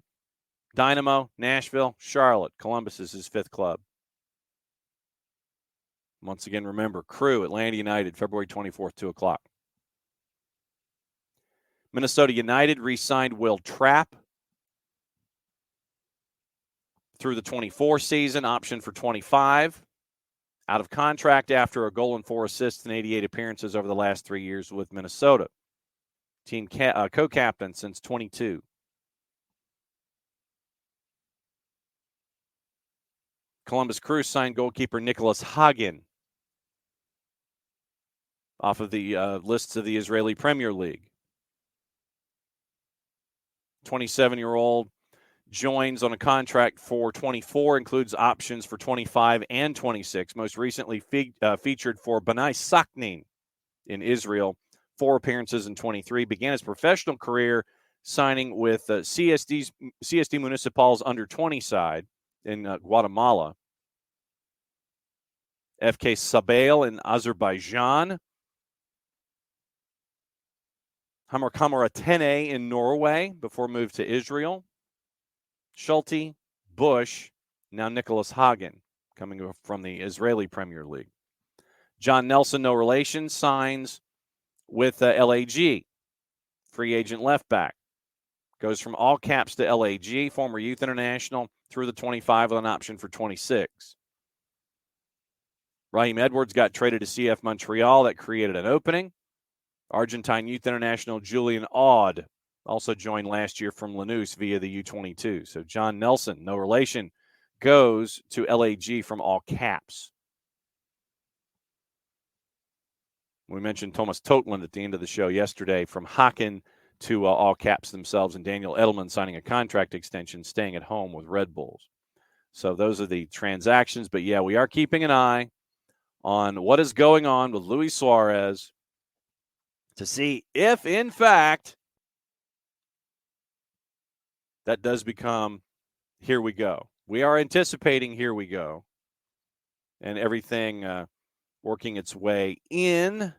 Dynamo, Nashville, Charlotte. Columbus is his 5th club. Once again, remember, Crew, Atlanta United, February 24th, 2 o'clock. Minnesota United re-signed Will Trapp through the 24 season, option for 25. Out of contract after a goal and 4 assists in 88 appearances over the last 3 years with Minnesota. Team co-captain since 22. Columbus Crew signed goalkeeper Nicholas Hagen off of the lists of the Israeli Premier League. 27-year-old joins on a contract for 24, includes options for 25 and 26. Most recently featured for Bnei Sakhnin in Israel, 4 appearances in 23. Began his professional career signing with CSD Municipal's under-20 side in Guatemala. FK Sabel in Azerbaijan. Hamar Atene in Norway before move to Israel. Schulte, Bush, now Nicholas Hagen, coming from the Israeli Premier League. John Nelson, no relation, signs with LAG, free agent left back. Goes from all caps to LAG, former youth international, through the 25 with an option for 26. Raheem Edwards got traded to CF Montreal. That created an opening. Argentine youth international Julian Aud also joined last year from Lanús via the U22. So John Nelson, no relation, goes to LAG from all caps. We mentioned Thomas Totland at the end of the show yesterday, from Haken to all caps themselves, and Daniel Edelman signing a contract extension, staying at home with Red Bulls. So those are the transactions. But, yeah, we are keeping an eye on what is going on with Luis Suarez to see if, in fact, that does become here we go. We are anticipating here we go, and everything working its way in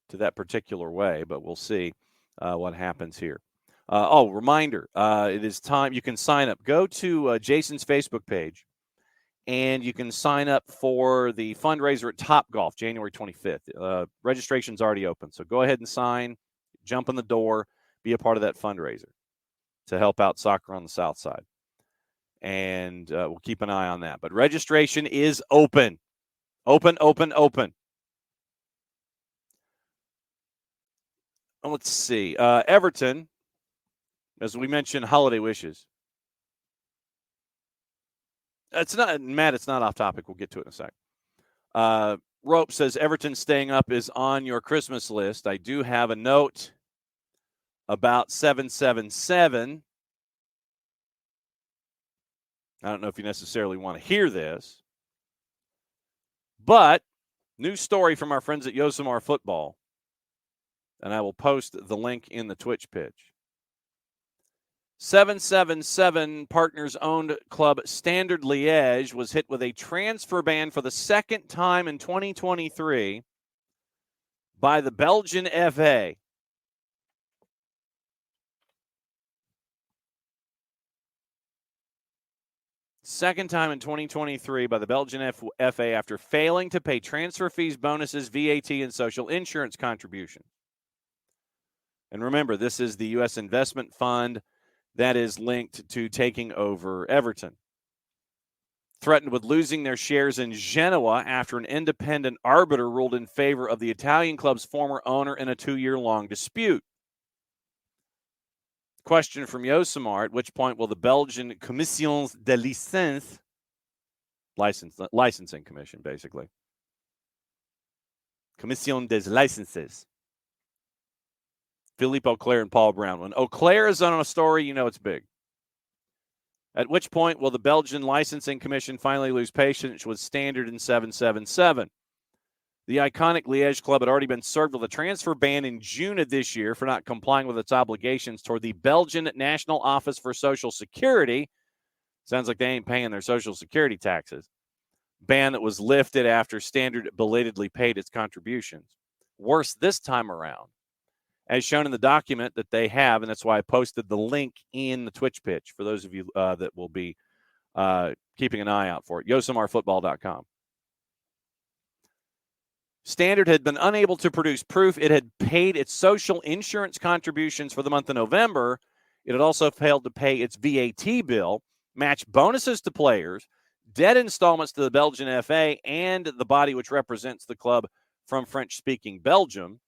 to that particular way, but we'll see what happens here. Reminder, it is time. You can sign up. Go to Jason's Facebook page, and you can sign up for the fundraiser at Topgolf, January 25th. Registration's already open, so go ahead and sign, jump in the door, be a part of that fundraiser to help out soccer on the South Side. And we'll keep an eye on that. But registration is open. Open. Let's see. Everton, as we mentioned, holiday wishes. It's not, Matt, it's not off topic. We'll get to it in a sec. Rope says Everton staying up is on your Christmas list. I do have a note about 777. I don't know if you necessarily want to hear this, but new story from our friends at Yosemar Football, and I will post the link in the Twitch pitch. 777 partners-owned club Standard Liège was hit with a transfer ban for the second time in 2023 by the Belgian FA. Second time in 2023 by the Belgian FA after failing to pay transfer fees, bonuses, VAT, and social insurance contributions. And remember, this is the U.S. investment fund that is linked to taking over Everton. Threatened with losing their shares in Genoa after an independent arbiter ruled in favor of the Italian club's former owner in a 2-year-long dispute. Question from Yosemar, at which point will the Belgian Commission de Licence, licensing commission, basically. Commission des Licences. Philippe Auclair and Paul Brown. When Auclair is on a story, you know it's big. At which point will the Belgian licensing commission finally lose patience with Standard in 777? The iconic Liège club had already been served with a transfer ban in June of this year for not complying with its obligations toward the Belgian National Office for Social Security. Sounds like they ain't paying their Social Security taxes. Ban that was lifted after Standard belatedly paid its contributions. Worse this time around, as shown in the document that they have, and that's why I posted the link in the Twitch pitch for those of you that will be keeping an eye out for it, yosemarfootball.com. Standard had been unable to produce proof it had paid its social insurance contributions for the month of November. It had also failed to pay its VAT bill, match bonuses to players, debt installments to the Belgian FA, and the body which represents the club from French-speaking Belgium,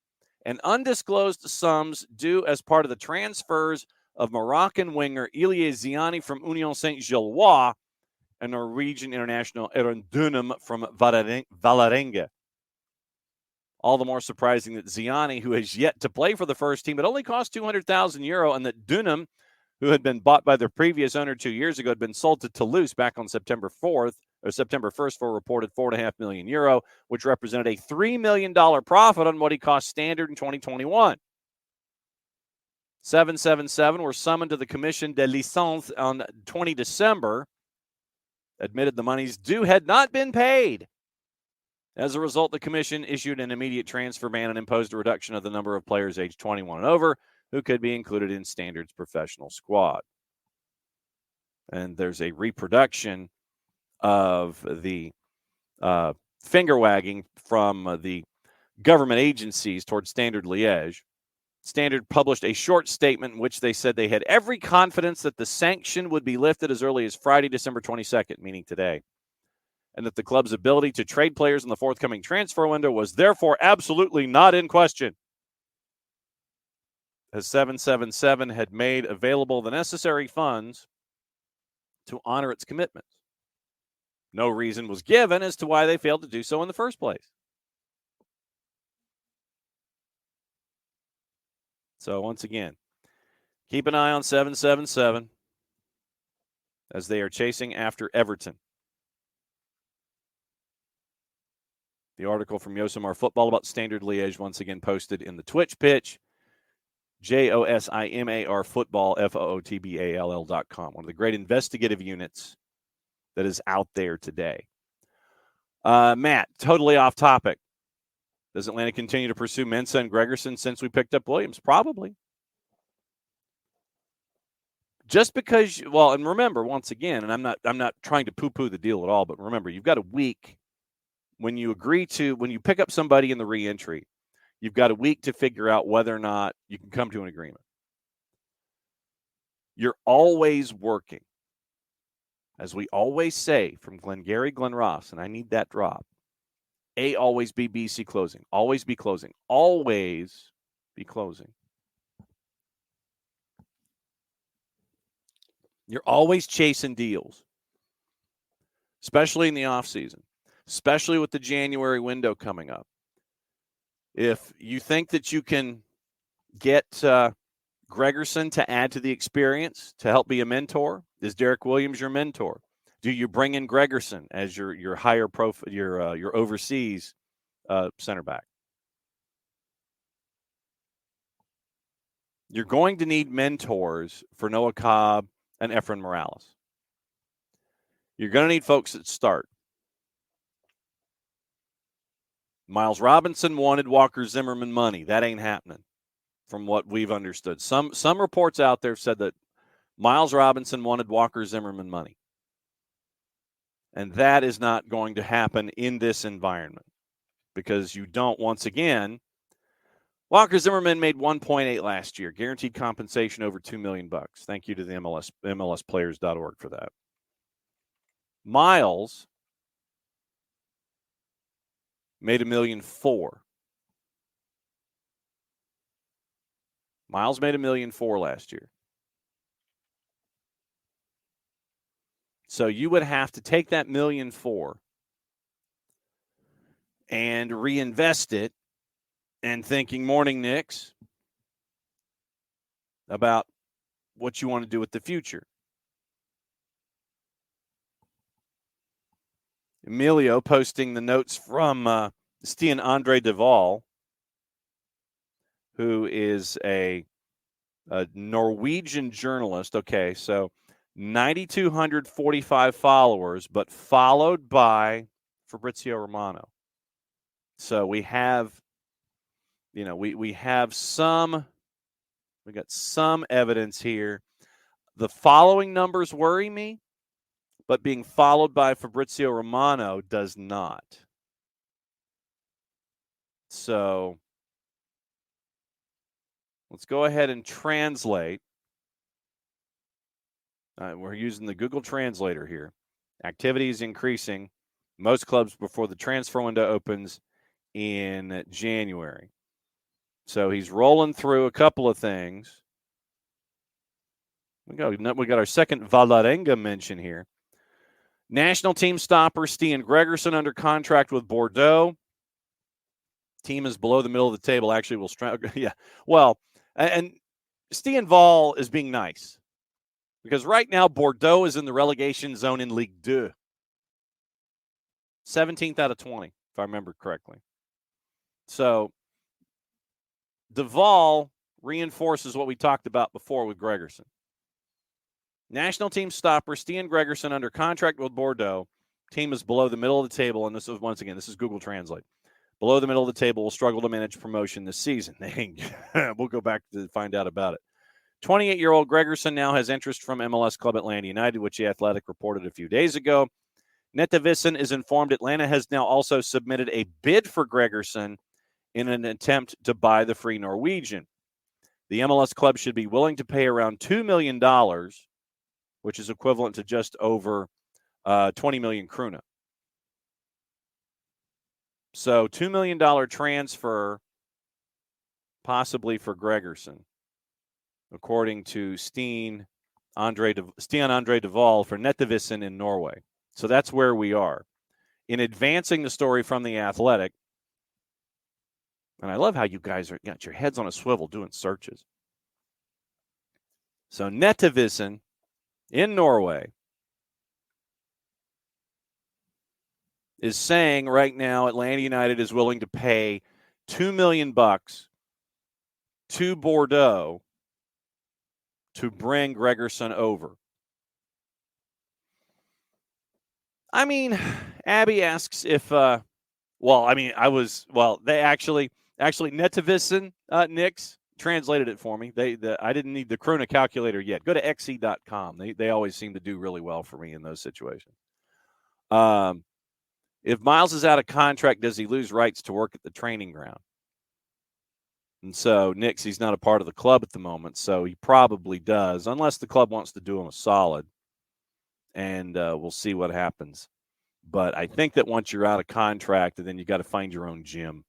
and undisclosed sums due as part of the transfers of Moroccan winger Ilie Ziani from Union Saint-Gilloise and Norwegian international Aaron Dunham from Vålerenga. All the more surprising that Ziani, who has yet to play for the first team, it only cost €200,000, and that Dunham, who had been bought by their previous owner 2 years ago, had been sold to Toulouse back on September 1st for a reported €4.5 million, which represented a $3 million profit on what he cost Standard in 2021. 777 were summoned to the Commission de Licence on 20 December, admitted the monies due had not been paid. As a result, the commission issued an immediate transfer ban and imposed a reduction of the number of players aged 21 and over who could be included in Standard's professional squad. And there's a reproduction of the finger wagging from the government agencies towards Standard Liège. Standard published a short statement in which they said they had every confidence that the sanction would be lifted as early as Friday, December 22nd, meaning today, and that the club's ability to trade players in the forthcoming transfer window was therefore absolutely not in question, as 777 had made available the necessary funds to honor its commitments. No reason was given as to why they failed to do so in the first place. So once again, keep an eye on 777 as they are chasing after Everton. The article from Yosemar Football about Standard Liège once again posted in the Twitch pitch. JOSIMAR football, FOOTBALL.com. One of the great investigative units that is out there today. Matt, totally off topic. Does Atlanta continue to pursue Mensah and Gregerson since we picked up Williams? Probably. Just because, well, and remember, once again, and I'm not trying to poo-poo the deal at all, but remember, you've got a week when you pick up somebody in the re-entry, you've got a week to figure out whether or not you can come to an agreement. You're always working. As we always say from Glengarry Glen Ross, and I need that drop, A, always be BC closing. Always be closing. Always be closing. You're always chasing deals, especially in the offseason, especially with the January window coming up. If you think that you can get Gregerson to add to the experience, to help be a mentor, is Derek Williams your mentor? Do you bring in Gregerson as your higher profile, your overseas center back? You're going to need mentors for Noah Cobb and Efren Morales. You're going to need folks that start. Miles Robinson wanted Walker Zimmerman money. That ain't happening from what we've understood. Some reports out there said that Miles Robinson wanted Walker Zimmerman money. And that is not going to happen in this environment because you don't, once again, Walker Zimmerman made 1.8 last year, guaranteed compensation over $2 million. Thank you to the MLSplayers.org for that. Miles made $1.4 million. Miles made $1.4 million last year. So you would have to take that $1.4 million and reinvest it, and thinking morning, Knicks, about what you want to do with the future. Emilio posting the notes from Stian Andre Deval, who is a Norwegian journalist. Okay, so 9,245 followers, but followed by Fabrizio Romano. So we have, we got some evidence here. The following numbers worry me, but being followed by Fabrizio Romano does not. So let's go ahead and translate. We're using the Google Translator here. Activity is increasing. Most clubs before the transfer window opens in January. So he's rolling through a couple of things. We got our second Valarenga mention here. National team stopper Stian Gregerson under contract with Bordeaux. Team is below the middle of the table. Actually, will struggle. Yeah. Well, and Stian Vol is being nice because right now Bordeaux is in the relegation zone in Ligue 2. 17th out of 20, if I remember correctly. So Duvall reinforces what we talked about before with Gregerson. National team stopper Stian Gregerson under contract with Bordeaux. Team is below the middle of the table, and this is Google Translate. Below the middle of the table will struggle to manage promotion this season. We'll go back to find out about it. 28-year-old Gregerson now has interest from MLS club Atlanta United, which The Athletic reported a few days ago. Netavison is informed Atlanta has now also submitted a bid for Gregerson in an attempt to buy the free Norwegian. The MLS club should be willing to pay around $2 million, which is equivalent to just over 20 million krona. So $2 million transfer possibly for Gregerson, according to Stian Andre Duvall for Netavison in Norway. So that's where we are. In advancing the story from The Athletic, and I love how you guys got your heads on a swivel doing searches. So Netavison in Norway is saying right now Atlanta United is willing to pay $2 million to Bordeaux to bring Gregerson over. I mean, Abby asks if, they actually Netavison, Nix, translated it for me. I didn't need the Krona calculator yet. Go to xe.com. They always seem to do really well for me in those situations. If Miles is out of contract, does he lose rights to work at the training ground? And so Nix, he's not a part of the club at the moment, so he probably does, unless the club wants to do him a solid. And we'll see what happens. But I think that once you're out of contract, then you got to find your own gym.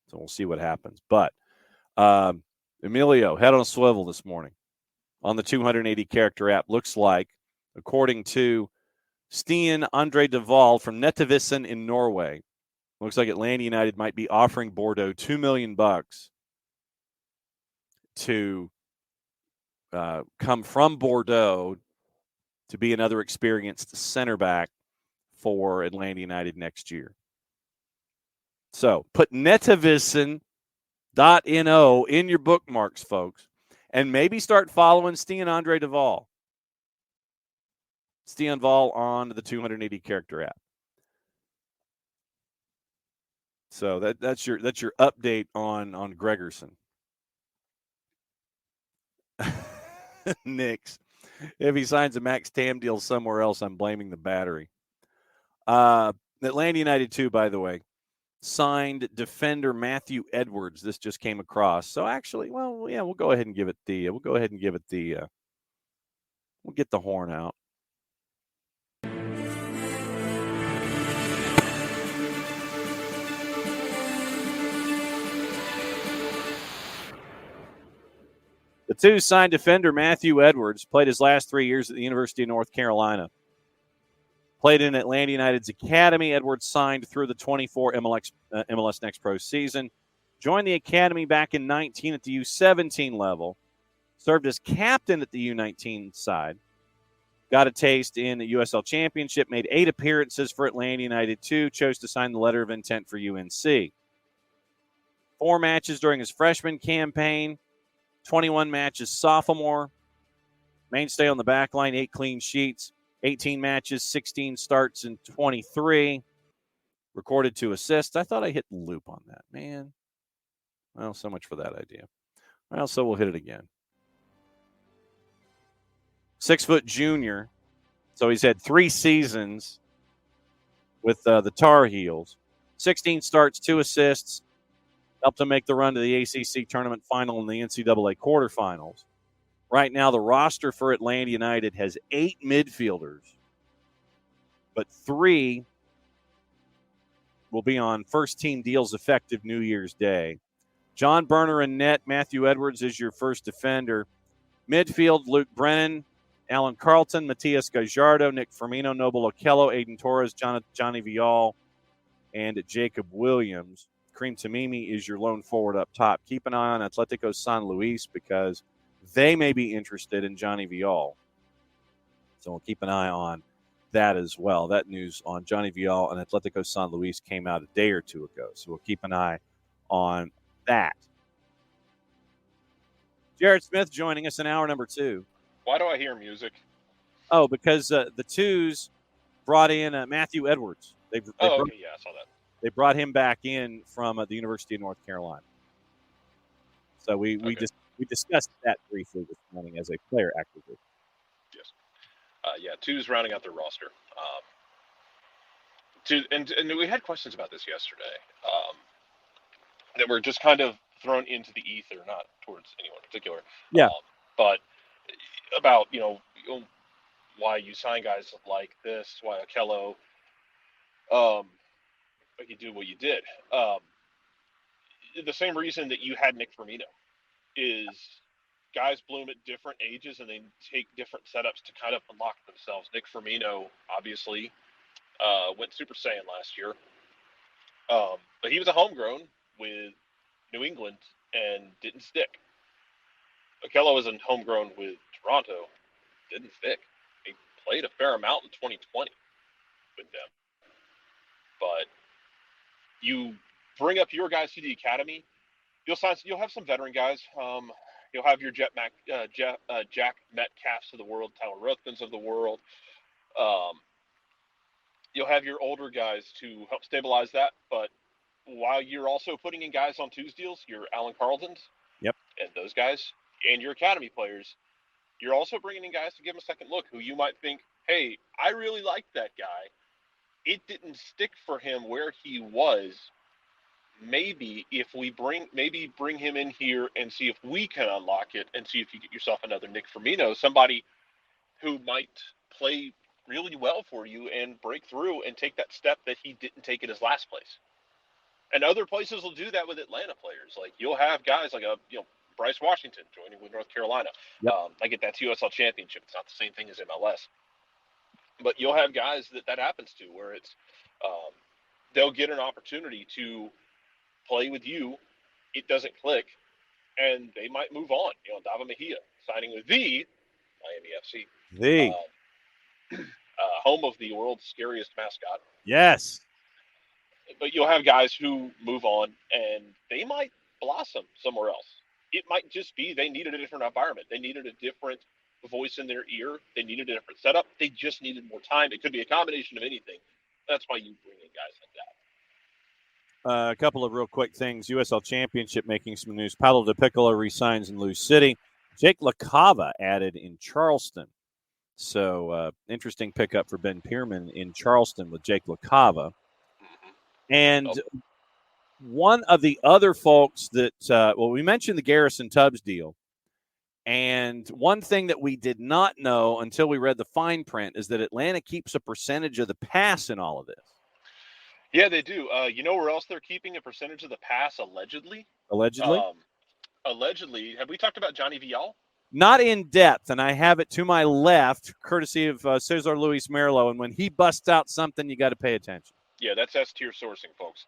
So we'll see what happens. But Emilio, head on a swivel this morning on the 280-character app. Looks like, according to Stian Andre Duvall from Netavison in Norway, looks like Atlanta United might be offering Bordeaux $2 million to come from Bordeaux to be another experienced center back for Atlanta United next year. So put Netavison.no in your bookmarks, folks, and maybe start following Stian Andre Duvall. Stian Vol on the 280-character app. So that's your update on Gregerson. Nix. If he signs a Max Tam deal somewhere else, I'm blaming the battery. Atlanta United, too, by the way, signed defender Matthew Edwards. This just came across. So actually, we'll go ahead and give it we'll get the horn out. The two signed defender Matthew Edwards played his last 3 years at the University of North Carolina. Played in Atlanta United's academy. Edwards signed through the 24 MLS Next Pro season. Joined the academy back in 19 at the U17 level. Served as captain at the U19 side. Got a taste in the USL Championship. Made 8 appearances for Atlanta United, 2. Chose to sign the letter of intent for UNC. 4 matches during his freshman campaign. 21 matches sophomore. Mainstay on the back line, 8 clean sheets. 18 matches, 16 starts, and 23. Recorded 2 assists. I thought I hit the loop on that, man. Well, so much for that idea. Well, so we'll hit it again. 6-foot junior. So he's had 3 seasons with the Tar Heels. 16 starts, 2 assists. Helped him make the run to the ACC tournament final and the NCAA quarterfinals. Right now, the roster for Atlanta United has 8 midfielders, but 3 will be on first-team deals effective New Year's Day. John Burner in net. Matthew Edwards is your first defender. Midfield, Luke Brennan, Alan Carlton, Matias Gallardo, Nick Firmino, Noble Okello, Aiden Torres, Johnny Vial, and Jacob Williams. Kareem Tamimi is your lone forward up top. Keep an eye on Atletico San Luis because they may be interested in Johnny Vial. So we'll keep an eye on that as well. That news on Johnny Vial and Atletico San Luis came out a day or 2 ago. So we'll keep an eye on that. Jared Smith joining us in hour number 2. Why do I hear music? Oh, because the Twos brought in Matthew Edwards. Okay, yeah, I saw that. They brought him back in from the University of North Carolina. So we discussed that briefly this morning as a player acquisition. Yes. Twos rounding out their roster. And we had questions about this yesterday that were just kind of thrown into the ether, not towards anyone in particular. Yeah. But about, why you sign guys like this, why Okello, like you do what you did. The same reason that you had Nick Firmino is guys bloom at different ages and they take different setups to kind of unlock themselves. Nick Firmino, obviously, went Super Saiyan last year. But he was a homegrown with New England and didn't stick. Okello was a homegrown with Toronto, didn't stick. He played a fair amount in 2020 with them. But you bring up your guys to the academy, you'll have some veteran guys. You'll have your Jack Metcalfs of the world, Tyler Ruthvens of the world. You'll have your older guys to help stabilize that. But while you're also putting in guys on twos deals, your Alan Carltons, yep, and those guys, and your academy players, you're also bringing in guys to give them a second look who you might think, hey, I really like that guy. It didn't stick for him where he was. Maybe if we bring him in here and see if we can unlock it and see if you get yourself another Nick Firmino, somebody who might play really well for you and break through and take that step that he didn't take in his last place. And other places will do that with Atlanta players. Like you'll have guys like Bryce Washington joining with North Carolina. Yep. I get that's USL Championship. It's not the same thing as MLS. But you'll have guys that happens to where it's they'll get an opportunity to play with you. It doesn't click, and they might move on. Dava Mejia signing with the Miami FC. Home of the world's scariest mascot. Yes. But you'll have guys who move on, and they might blossom somewhere else. It might just be they needed a different environment. They needed a different voice in their ear. They needed a different setup. They just needed more time. It could be a combination of anything. That's why you bring in guys like that. A couple of real quick things. USL Championship making some news. Paulo Di Piccolo resigns in Lou City. Jake LaCava added in Charleston. So interesting pickup for Ben Pierman in Charleston with Jake LaCava. And one of the other folks that, we mentioned the Garrison Tubbs deal. And one thing that we did not know until we read the fine print is that Atlanta keeps a percentage of the pass in all of this. Yeah, they do. You know where else they're keeping a percentage of the pass, allegedly? Allegedly? Allegedly. Have we talked about Johnny Vial? Not in depth, and I have it to my left, courtesy of Cesar Luis Merlo. And when he busts out something, you got to pay attention. Yeah, that's S-tier sourcing, folks.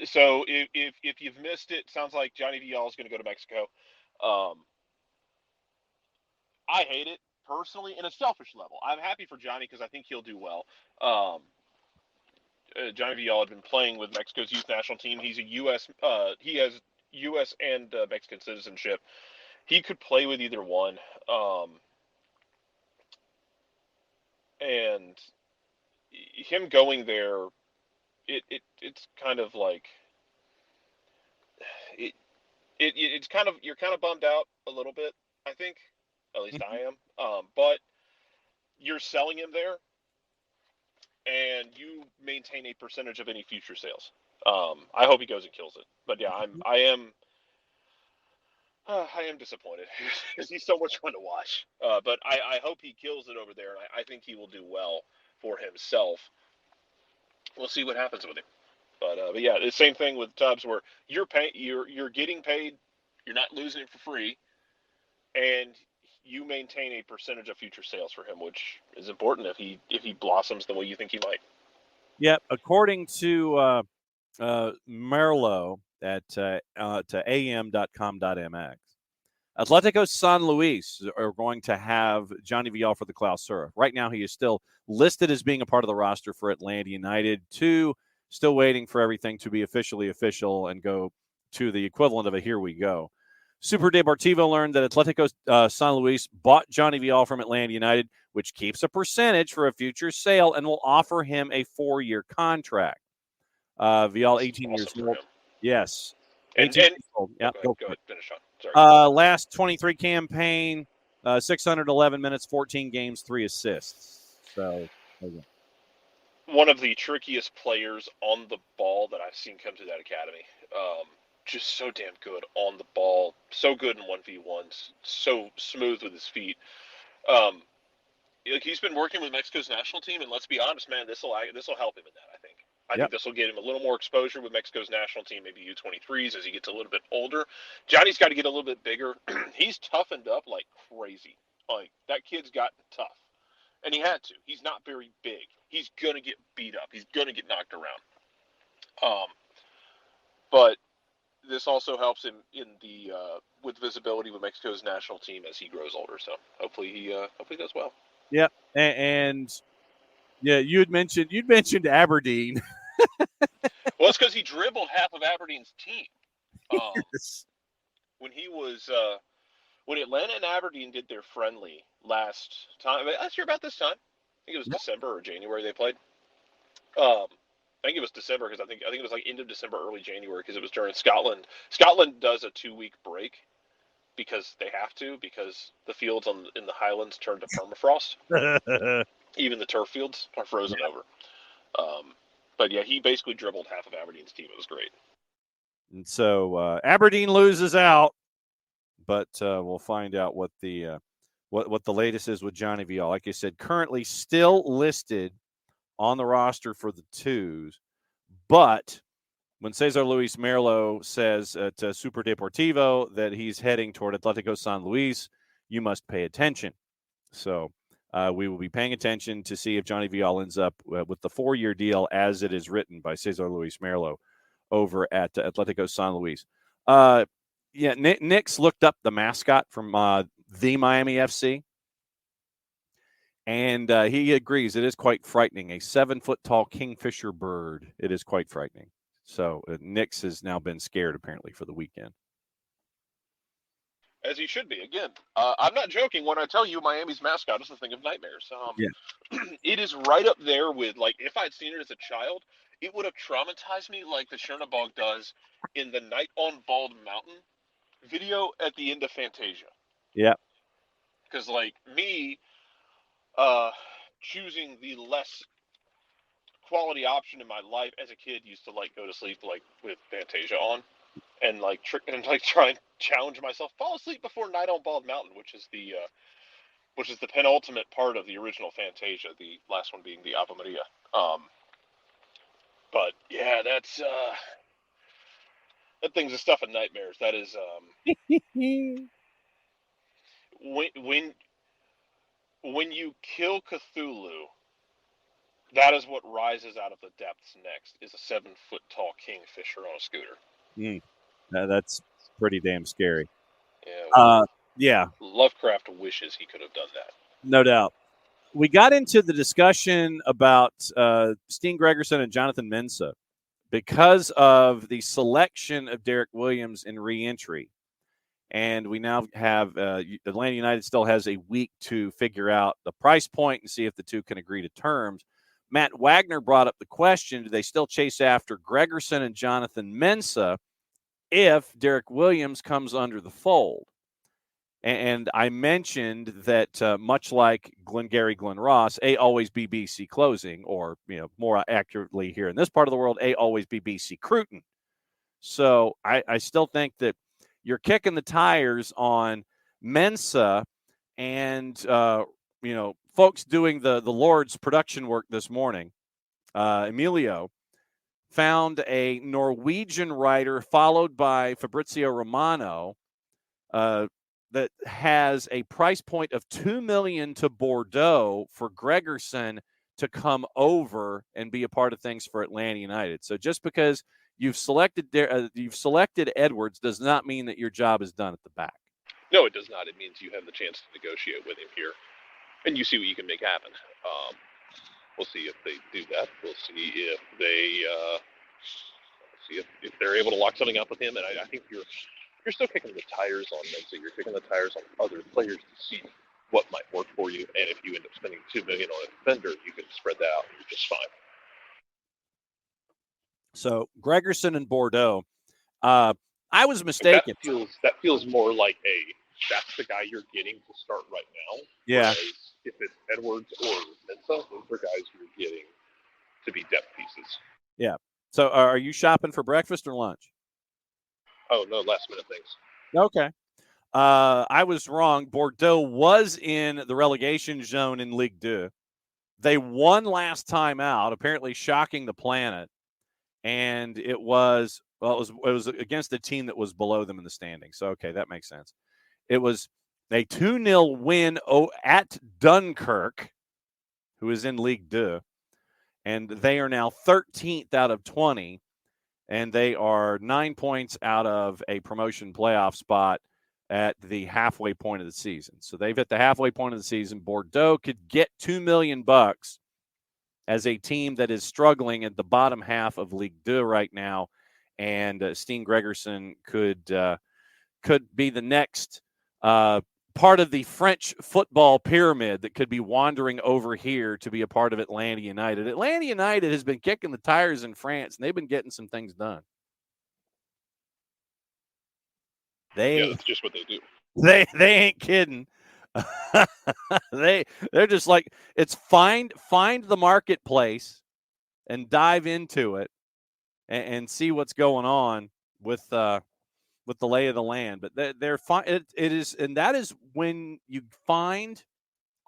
So if you've missed it, sounds like Johnny Vial is going to go to Mexico. I hate it personally in a selfish level. I'm happy for Johnny because I think he'll do well. Johnny Vial had been playing with Mexico's youth national team. He's a U.S. He has U.S. and Mexican citizenship. He could play with either one. And him going there, it's kind of like it's kind of, you're kind of bummed out a little bit. I think, at least I am. But you're selling him there, and you maintain a percentage of any future sales. I hope he goes and kills it. But yeah, I am disappointed because he's so much fun to watch. But I hope he kills it over there, and I think he will do well for himself. We'll see what happens with him. But yeah, the same thing with Tubbs, where you're getting paid, you're not losing it for free, and you maintain a percentage of future sales for him, which is important if he blossoms the way you think he might. Yep. According to Merlo at to am.com.mx, Atletico San Luis are going to have Johnny Vial for the Clausura. Right now, he is still listed as being a part of the roster for Atlanta United. Still waiting for everything to be officially official and go to the equivalent of a here we go. Super Deportivo learned that Atletico San Luis bought Johnny Vial from Atlanta United, which keeps a percentage for a future sale and will offer him a 4-year contract. Vial, 18 years old. Yes. 18 years old. Yep, go ahead. Finish on. Sorry. Last 23 campaign, 611 minutes, 14 games, 3 assists. So, okay. One of the trickiest players on the ball that I've seen come to that academy. Just so damn good on the ball, so good in 1v1s, so smooth with his feet. He's been working with Mexico's national team, and let's be honest, man, this will help him in that. I think this will get him a little more exposure with Mexico's national team, maybe U23s as he gets a little bit older. Johnny's got to get a little bit bigger. He's toughened up like crazy. Like, that kid's gotten tough, and he had to. He's not very big. He's gonna get beat up. He's gonna get knocked around. But this also helps him in the with visibility with Mexico's national team as he grows older. So hopefully he does well. Yeah, and yeah, you'd mentioned Aberdeen. Well, it's because he dribbled half of Aberdeen's team. Yes. When he was when Atlanta and Aberdeen did their friendly last year about this time, I think it was December or January they played. I think it was December because I think it was like end of December, early January because it was during Scotland. Scotland does a 2-week break because they have to, because the fields in the Highlands turn to permafrost. Even the turf fields are frozen over. But yeah, he basically dribbled half of Aberdeen's team. It was great. And so Aberdeen loses out, but we'll find out what the latest is with Johnny Vial. Like I said, currently still listed on the roster for the twos, but when Cesar Luis Merlo says to Super Deportivo that he's heading toward Atletico San Luis, you must pay attention. So we will be paying attention to see if Johnny Vial ends up with the 4-year deal as it is written by Cesar Luis Merlo over at Atletico San Luis. Yeah, Nick's looked up the mascot from the Miami FC. And he agrees it is quite frightening. A 7-foot-tall kingfisher bird. It is quite frightening. So Nix has now been scared, apparently, for the weekend. As he should be. Again, I'm not joking when I tell you Miami's mascot is the thing of nightmares. It is right up there with, like, if I'd seen it as a child, it would have traumatized me like the Chernobog does in the Night on Bald Mountain video at the end of Fantasia. Yeah. Because, like, me... choosing the less quality option in my life as a kid used to like go to sleep like with Fantasia on and like try and challenge myself, fall asleep before Night on Bald Mountain, which is the penultimate part of the original Fantasia, the last one being the Ave Maria. But yeah, that's that thing's the stuff of nightmares. That is when you kill Cthulhu, that is what rises out of the depths next, is a 7-foot-tall kingfisher on a scooter. That's pretty damn scary. Yeah. Yeah. Lovecraft wishes he could have done that. No doubt. We got into the discussion about Steen Gregerson and Jonathan Mensah because of the selection of Derek Williams in re-entry. And we now have Atlanta United still has a week to figure out the price point and see if the two can agree to terms. Matt Wagner brought up the question, do they still chase after Gregerson and Jonathan Mensah if Derek Williams comes under the fold. And I mentioned that much like Glengarry Glen Ross, A always be BC closing, or more accurately here in this part of the world, A always be BC Cruton. So I still think that you're kicking the tires on Mensa and folks doing the Lord's production work this morning. Emilio found a Norwegian writer followed by Fabrizio Romano that has a price point of $2 million to Bordeaux for Gregerson to come over and be a part of things for Atlanta United. So just because you've selected Edwards does not mean that your job is done at the back. No, it does not. It means you have the chance to negotiate with him here, and you see what you can make happen. We'll see if they do that. We'll see if they if they're able to lock something up with him. And I think you're still kicking the tires on Mensa. You're kicking the tires on other players to see what might work for you. And if you end up spending $2 million on a defender, you can spread that out and you're just fine. So Gregerson and Bordeaux. I was mistaken. That feels more like that's the guy you're getting to start right now. Yeah. Whereas if it's Edwards or Mensa, those are guys you're getting to be depth pieces. Yeah. So are you shopping for breakfast or lunch? Oh, no, last minute things. Okay. I was wrong. Bordeaux was in the relegation zone in Ligue 2. They won last time out, apparently shocking the planet. And it was against a team that was below them in the standings. So, okay, that makes sense. It was a 2-0 win at Dunkirk, who is in Ligue 2. And they are now 13th out of 20. And they are 9 points out of a promotion playoff spot at the halfway point of the season. So they've hit the halfway point of the season. Bordeaux could get $2 million as a team that is struggling at the bottom half of Ligue 2 right now, and Steen Gregerson could be the next part of the French football pyramid that could be wandering over here to be a part of Atlanta United. Atlanta United has been kicking the tires in France, and they've been getting some things done. That's just what they do. They ain't kidding. They're just like, it's find the marketplace and dive into it and see what's going on with the lay of the land. But they're fine. It is, and that is when you find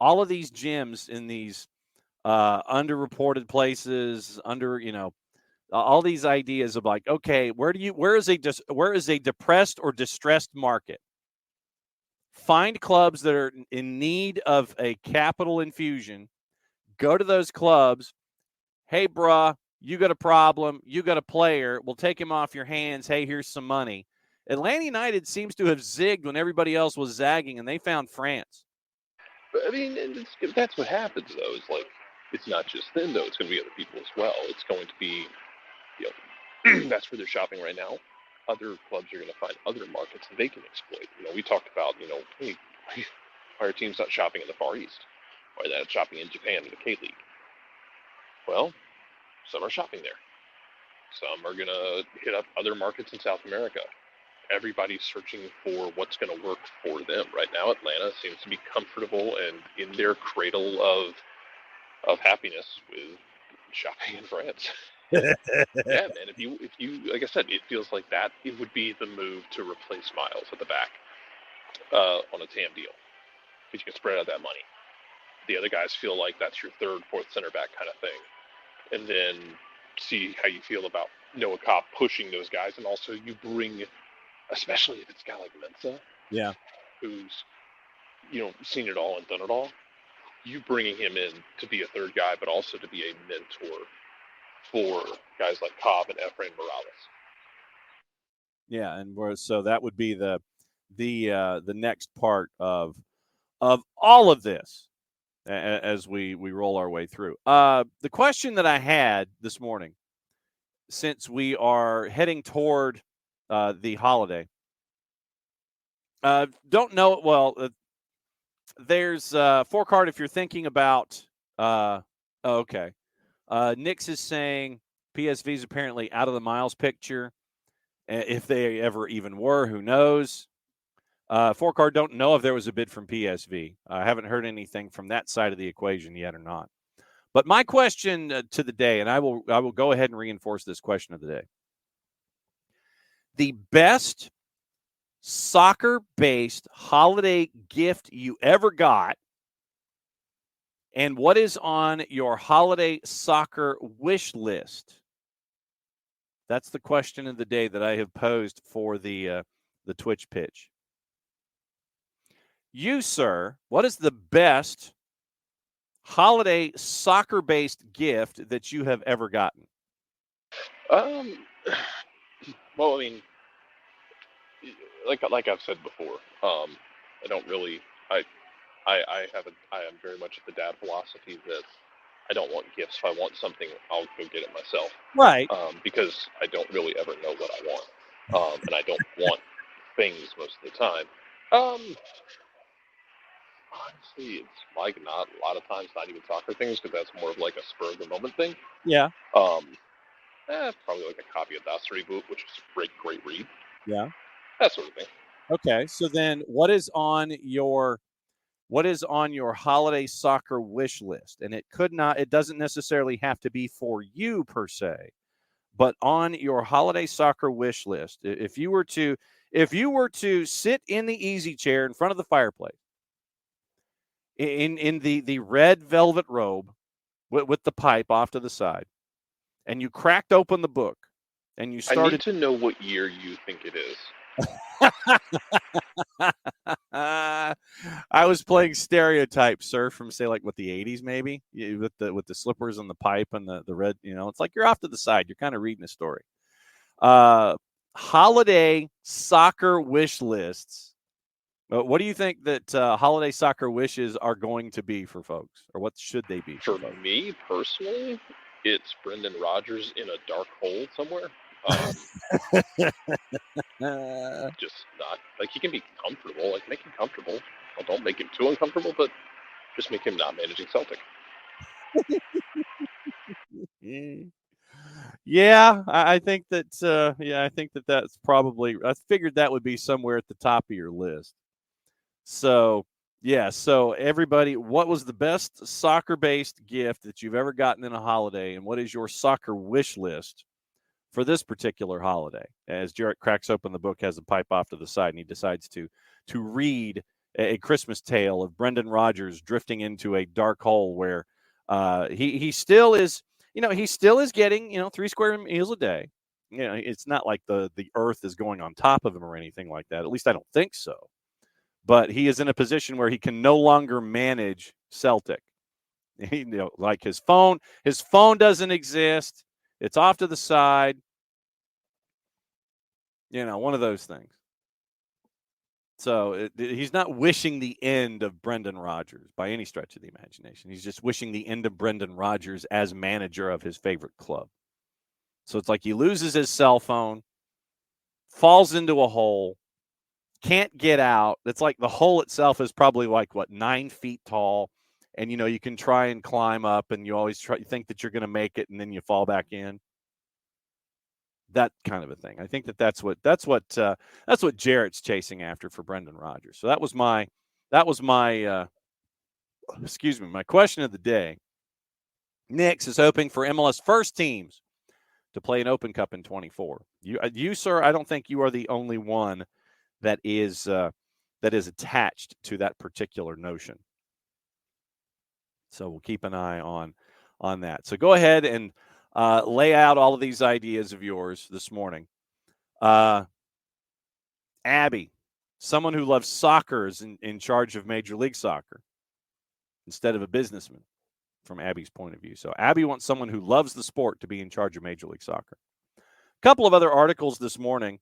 all of these gems in these underreported places, all these ideas of like, okay, where is a depressed or distressed market? Find clubs that are in need of a capital infusion. Go to those clubs. Hey, bruh, you got a problem. You got a player. We'll take him off your hands. Hey, here's some money. Atlanta United seems to have zigged when everybody else was zagging, and they found France. But, I mean, that's what happens, though. It's like, it's not just them, though. It's going to be other people as well. It's going to be, that's where they're shopping right now. Other clubs are going to find other markets that they can exploit. We talked about, hey, why are teams not shopping in the Far East? Why are they not shopping in Japan in the K-League? Well, some are shopping there. Some are going to hit up other markets in South America. Everybody's searching for what's going to work for them. Right now, Atlanta seems to be comfortable and in their cradle of happiness with shopping in France. Yeah, man. If you, like I said, it feels like that. It would be the move to replace Miles at the back on a TAM deal, because you can spread out that money. The other guys feel like that's your third, fourth center back kind of thing, and then see how you feel about Noah Kopp pushing those guys, and also you bring, especially if it's a guy like Mensa, who's seen it all and done it all. You bringing him in to be a third guy, but also to be a mentor for guys like Cobb and Efrain Morales. Yeah, and so that would be the next part of all of this as we roll our way through. The question that I had this morning, since we are heading toward the holiday, don't know it well. There's four card if you're thinking about. Nix is saying PSV is apparently out of the Miles picture, If they ever even were, who knows? Four-Card don't know if there was a bid from PSV. I haven't heard anything from that side of the equation yet or not. But my question to the day, and I will go ahead and reinforce this question of the day. The best soccer-based holiday gift you ever got, and what is on your holiday soccer wish list? That's the question of the day that I have posed for the Twitch pitch. You, sir, what is the best holiday soccer-based gift that you have ever gotten? Well, I mean, like I've said before, I don't really, I am very much of the dad philosophy that I don't want gifts. If I want something, I'll go get it myself. Right. Because I don't really ever know what I want. And I don't want things most of the time. Honestly, it's like not a lot of times, not even soccer things, because that's more of like a spur of the moment thing. Yeah. Probably like a copy of Das Reboot, which is a great read. Yeah. That sort of thing. Okay. So then what is on your holiday soccer wish list? And it doesn't necessarily have to be for you per se, but on your holiday soccer wish list, if you were to sit in the easy chair in front of the fireplace in the red velvet robe with the pipe off to the side, and you cracked open the book and you started. I need to know what year you think it is. I was playing Stereotype, sir, from say like what the 80s maybe, with the slippers and the pipe and the red. It's like you're off to the side. You're kind of reading a story. Holiday soccer wish lists. What do you think that holiday soccer wishes are going to be for folks, or what should they be for me personally? It's Brendan Rodgers in a dark hole somewhere. Just not like he can be comfortable. Like make him comfortable. Well, don't make him too uncomfortable, but just make him not managing Celtic. Yeah, I think that. I think that's probably. I figured that would be somewhere at the top of your list. So yeah, so everybody, what was the best soccer-based gift that you've ever gotten in a holiday, and what is your soccer wish list for this particular holiday? As Jarrett cracks open the book, has a pipe off to the side, and he decides to read a Christmas tale of Brendan Rodgers drifting into a dark hole where he still is, he still is getting 3 square meals a day. It's not like the earth is going on top of him or anything like that. At least I don't think so. But he is in a position where he can no longer manage Celtic. Like his phone doesn't exist. It's off to the side. One of those things. So he's not wishing the end of Brendan Rodgers by any stretch of the imagination. He's just wishing the end of Brendan Rodgers as manager of his favorite club. So it's like he loses his cell phone, falls into a hole, can't get out. It's like the hole itself is probably like 9 feet tall, and you can try and climb up, and you always think that you're going to make it, and then you fall back in. That kind of a thing. I think that's what Jarrett's chasing after for Brendan Rodgers. So that was my my question of the day. Knicks is hoping for MLS first teams to play an Open Cup in 24. You sir, I don't think you are the only one that is attached to that particular notion. So we'll keep an eye on that. So go ahead and lay out all of these ideas of yours this morning. Abby, someone who loves soccer, is in charge of Major League Soccer instead of a businessman from Abby's point of view. So Abby wants someone who loves the sport to be in charge of Major League Soccer. A couple of other articles this morning.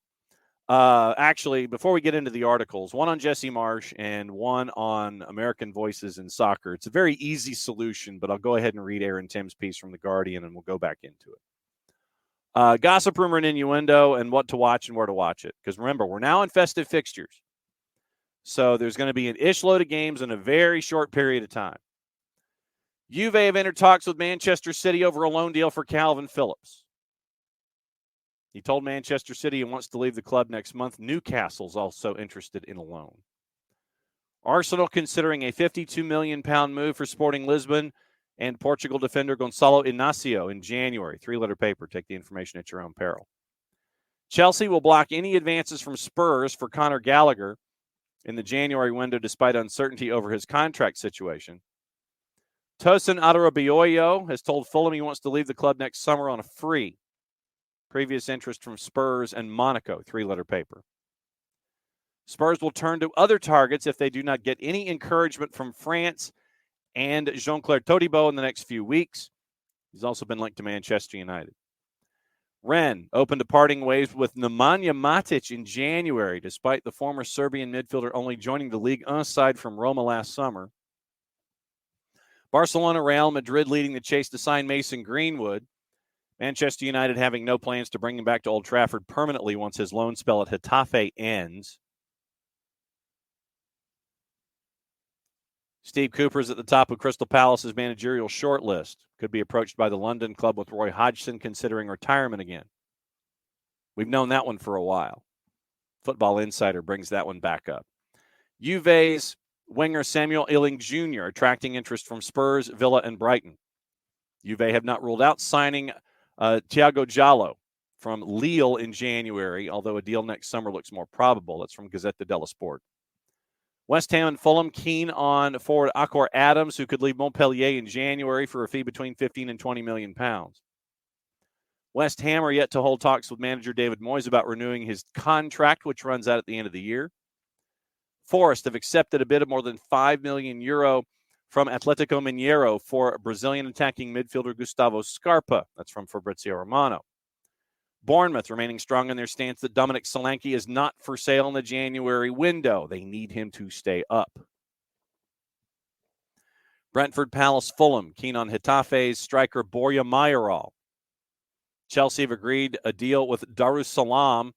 Actually, before we get into the articles, one on Jesse Marsh and one on American Voices in Soccer. It's a very easy solution, but I'll go ahead and read Aaron Tim's piece from The Guardian, and we'll go back into it. Gossip, rumor, and innuendo, and what to watch and where to watch it. Because remember, we're now in festive fixtures. So there's going to be an ish load of games in a very short period of time. Juve have entered talks with Manchester City over a loan deal for Calvin Phillips. He told Manchester City he wants to leave the club next month. Newcastle's also interested in a loan. Arsenal considering a £52 million move for Sporting Lisbon and Portugal defender Gonçalo Inácio in January. Three-letter paper. Take the information at your own peril. Chelsea will block any advances from Spurs for Conor Gallagher in the January window despite uncertainty over his contract situation. Tosin Adarabioyo has told Fulham he wants to leave the club next summer on a free. Previous interest from Spurs and Monaco, three-letter paper. Spurs will turn to other targets if they do not get any encouragement from France and Jean-Claire Todibo in the next few weeks. He's also been linked to Manchester United. Rennes open to parting ways with Nemanja Matic in January, despite the former Serbian midfielder only joining the Ligue 1 side from Roma last summer. Barcelona, Real Madrid leading the chase to sign Mason Greenwood. Manchester United having no plans to bring him back to Old Trafford permanently once his loan spell at Getafe ends. Steve Cooper's at the top of Crystal Palace's managerial shortlist. Could be approached by the London club with Roy Hodgson considering retirement again. We've known that one for a while. Football Insider brings that one back up. Juve's winger Samuel Illing Jr. attracting interest from Spurs, Villa, and Brighton. Juve have not ruled out signing Thiago Giallo from Lille in January, although a deal next summer looks more probable. That's from Gazzetta dello Sport. West Ham and Fulham keen on forward Akor Adams, who could leave Montpellier in January for a fee between 15 and 20 million pounds. West Ham are yet to hold talks with manager David Moyes about renewing his contract, which runs out at the end of the year. Forest have accepted a bid of more than €5 million from Atletico Mineiro for Brazilian attacking midfielder Gustavo Scarpa. That's from Fabrizio Romano. Bournemouth remaining strong in their stance that Dominic Solanke is not for sale in the January window. They need him to stay up. Brentford, Palace, Fulham keen on Getafe's striker Borja Mayoral. Chelsea have agreed a deal with Darussalam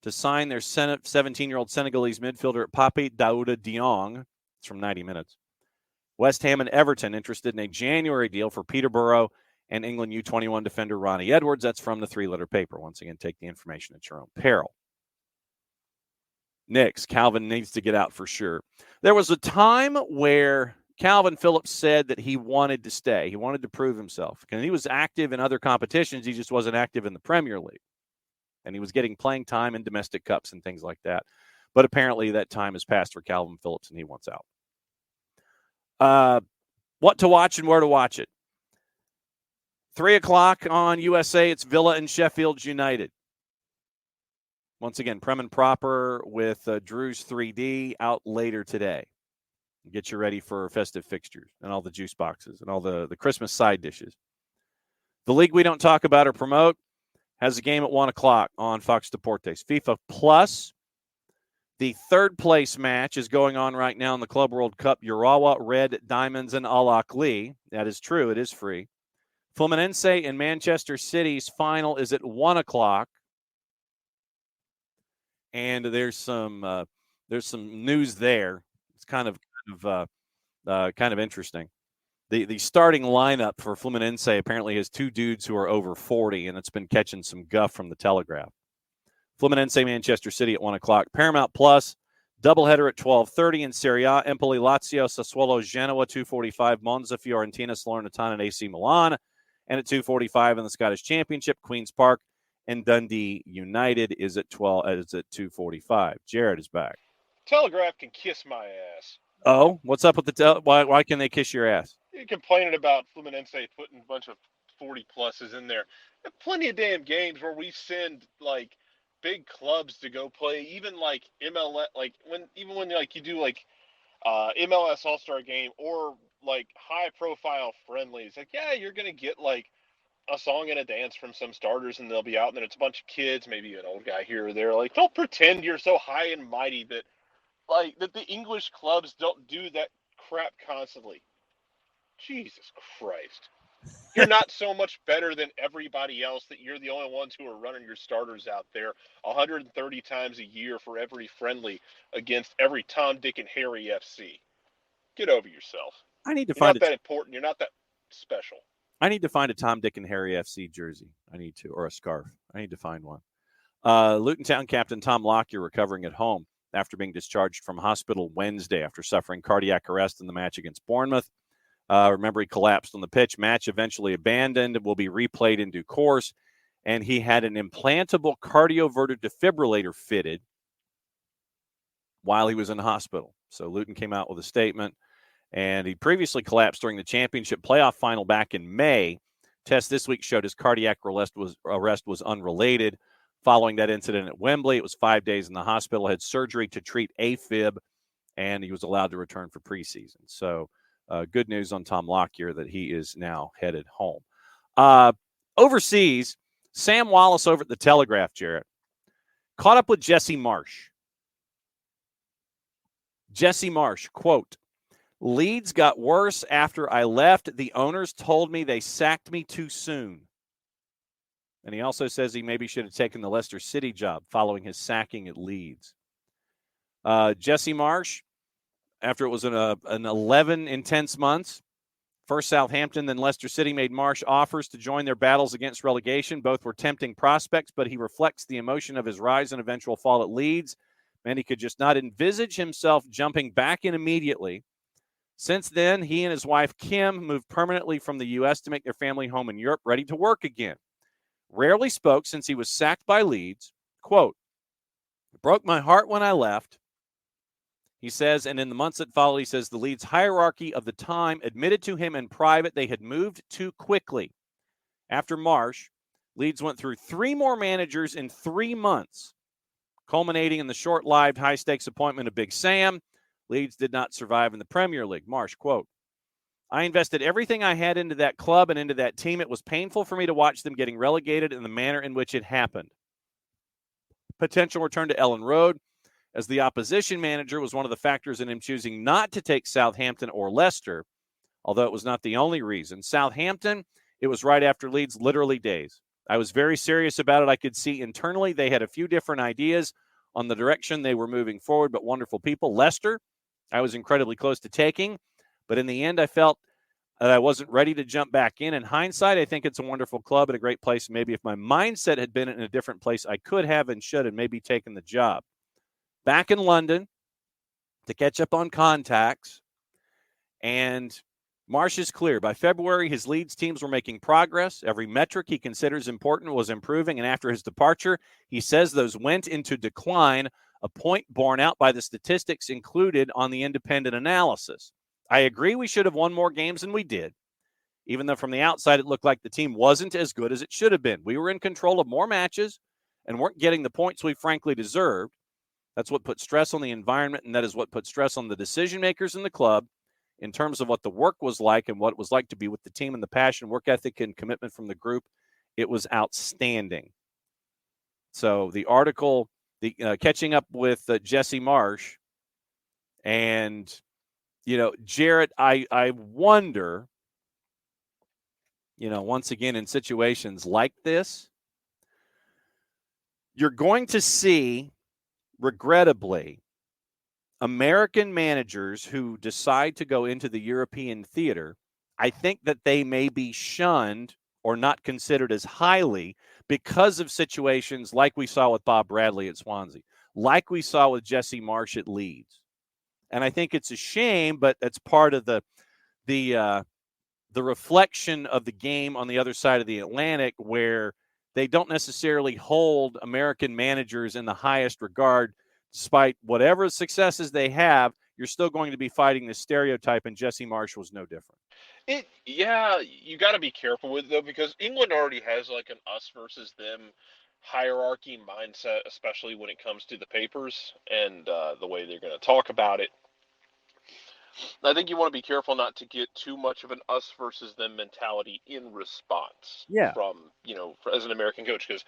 to sign their 17-year-old Senegalese midfielder Pape Daouda Diong. It's from 90 Minutes. West Ham and Everton interested in a January deal for Peterborough and England U21 defender Ronnie Edwards. That's from the three-letter paper. Once again, take the information at your own peril. Knicks, Calvin needs to get out for sure. There was a time where Calvin Phillips said that he wanted to stay. He wanted to prove himself. And he was active in other competitions. He just wasn't active in the Premier League. And he was getting playing time in domestic cups and things like that. But apparently that time has passed for Calvin Phillips, and he wants out. What to watch and where to watch it. 3 o'clock on USA, it's Villa and Sheffield United. Once again, Prem and Proper with Drew's 3D out later today. Get you ready for festive fixtures and all the juice boxes and all the Christmas side dishes. The league we don't talk about or promote has a game at 1 o'clock on Fox Deportes. FIFA Plus, the third place match is going on right now in the Club World Cup. Urawa Red Diamonds and Al Ahly. That is true. It is free. Fluminense and Manchester City's final is at 1 o'clock. And there's some news there. It's kind of interesting. The starting lineup for Fluminense apparently has two dudes who are over 40, and it's been catching some guff from the Telegraph. Fluminense, Manchester City at 1 o'clock. Paramount Plus, doubleheader at 12:30 in Serie A. Empoli, Lazio, Sassuolo, Genoa, 2:45. Monza, Fiorentina, Salernitana, and AC Milan. And at 2:45 in the Scottish Championship, Queen's Park and Dundee United is at 2:45. Jared is back. Telegraph can kiss my ass. Oh, what's up with the why can they kiss your ass? You're complaining about Fluminense putting a bunch of 40 pluses in there. There are plenty of damn games where we send like big clubs to go play, even like MLS, like when like you do like MLS All-Star game or like high profile friendlies. Like, yeah, you're gonna get like a song and a dance from some starters, and they'll be out, and then it's a bunch of kids, maybe an old guy here or there. Like, don't pretend you're so high and mighty that the English clubs don't do that crap constantly. Jesus Christ. You're not so much better than everybody else that you're the only ones who are running your starters out there 130 times a year for every friendly against every Tom, Dick, and Harry FC. Get over yourself. You're not that important. You're not that special. I need to find a Tom, Dick, and Harry FC jersey. Or a scarf. I need to find one. Luton Town captain Tom Lockyer recovering at home after being discharged from hospital Wednesday after suffering cardiac arrest in the match against Bournemouth. Remember, he collapsed on the pitch. Match eventually abandoned. Will be replayed in due course. And he had an implantable cardioverter defibrillator fitted while he was in the hospital. So Luton came out with a statement. And he previously collapsed during the championship playoff final back in May. Tests this week showed his cardiac arrest was unrelated. Following that incident at Wembley, it was 5 days in the hospital, had surgery to treat AFib, and he was allowed to return for preseason. So good news on Tom Lockyer that he is now headed home. Overseas, Sam Wallace over at the Telegraph, Jarrett, caught up with Jesse Marsch. Jesse Marsch, quote, "Leeds got worse after I left. The owners told me they sacked me too soon." And he also says he maybe should have taken the Leicester City job following his sacking at Leeds. Jesse Marsch, after it was an 11 intense months, first Southampton, then Leicester City, made Marsch offers to join their battles against relegation. Both were tempting prospects, but he reflects the emotion of his rise and eventual fall at Leeds. And he could just not envisage himself jumping back in immediately. Since then, he and his wife, Kim, moved permanently from the U.S. to make their family home in Europe, ready to work again. Rarely spoke since he was sacked by Leeds. Quote, "It broke my heart when I left." He says, and in the months that followed, he says, the Leeds hierarchy of the time admitted to him in private they had moved too quickly. After Marsch, Leeds went through 3 more managers in 3 months, culminating in the short-lived, high-stakes appointment of Big Sam. Leeds did not survive in the Premier League. Marsch, quote, "I invested everything I had into that club and into that team. It was painful for me to watch them getting relegated in the manner in which it happened. Potential return to Ellen Road as the opposition manager was one of the factors in him choosing not to take Southampton or Leicester, although it was not the only reason. Southampton, it was right after Leeds, literally days. I was very serious about it. I could see internally they had a few different ideas on the direction they were moving forward, but wonderful people. Leicester, I was incredibly close to taking, but in the end, I felt that I wasn't ready to jump back in. In hindsight, I think it's a wonderful club and a great place. Maybe if my mindset had been in a different place, I could have and should have maybe taken the job. Back in London to catch up on contacts, and Marsch is clear. By February, his Leeds teams were making progress. Every metric he considers important was improving, and after his departure, he says those went into decline, a point borne out by the statistics included on the independent analysis. I agree we should have won more games than we did, even though from the outside it looked like the team wasn't as good as it should have been. We were in control of more matches and weren't getting the points we frankly deserved. That's what put stress on the environment, and that is what put stress on the decision makers in the club in terms of what the work was like and what it was like to be with the team, and the passion, work ethic, and commitment from the group. It was outstanding." So the article, catching up with Jesse Marsch, and, Jarrett, I wonder, once again, in situations like this, you're going to see, regrettably, American managers who decide to go into the European theater. I think that they may be shunned or not considered as highly because of situations like we saw with Bob Bradley at Swansea, like we saw with Jesse Marsch at Leeds. And I think it's a shame, but that's part of the reflection of the game on the other side of the Atlantic, where they don't necessarily hold American managers in the highest regard. Despite whatever successes they have, you're still going to be fighting this stereotype, and Jesse Marsch was no different. You got to be careful with it, though, because England already has like an us versus them hierarchy mindset, especially when it comes to the papers and the way they're going to talk about it. I think you want to be careful not to get too much of an us versus them mentality in response from, as an American coach. Because,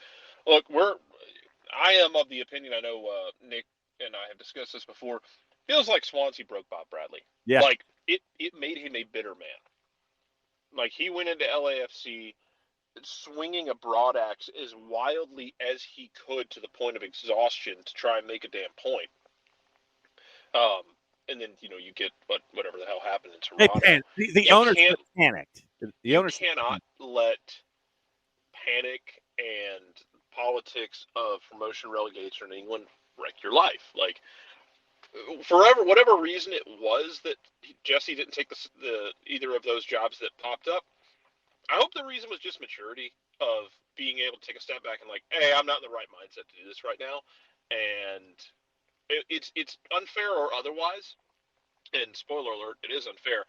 look, I am of the opinion, I know Nick and I have discussed this before, feels like Swansea broke Bob Bradley. Yeah. Like, it made him a bitter man. Like, he went into LAFC swinging a broad axe as wildly as he could to the point of exhaustion to try and make a damn point. And then, you get whatever the hell happened in Toronto. The ownership panicked. You cannot let panic and politics of promotion relegation in England wreck your life. Like, forever, whatever reason it was that Jesse didn't take the either of those jobs that popped up, I hope the reason was just maturity of being able to take a step back and like, hey, I'm not in the right mindset to do this right now, and it's unfair or otherwise. And spoiler alert, it is unfair.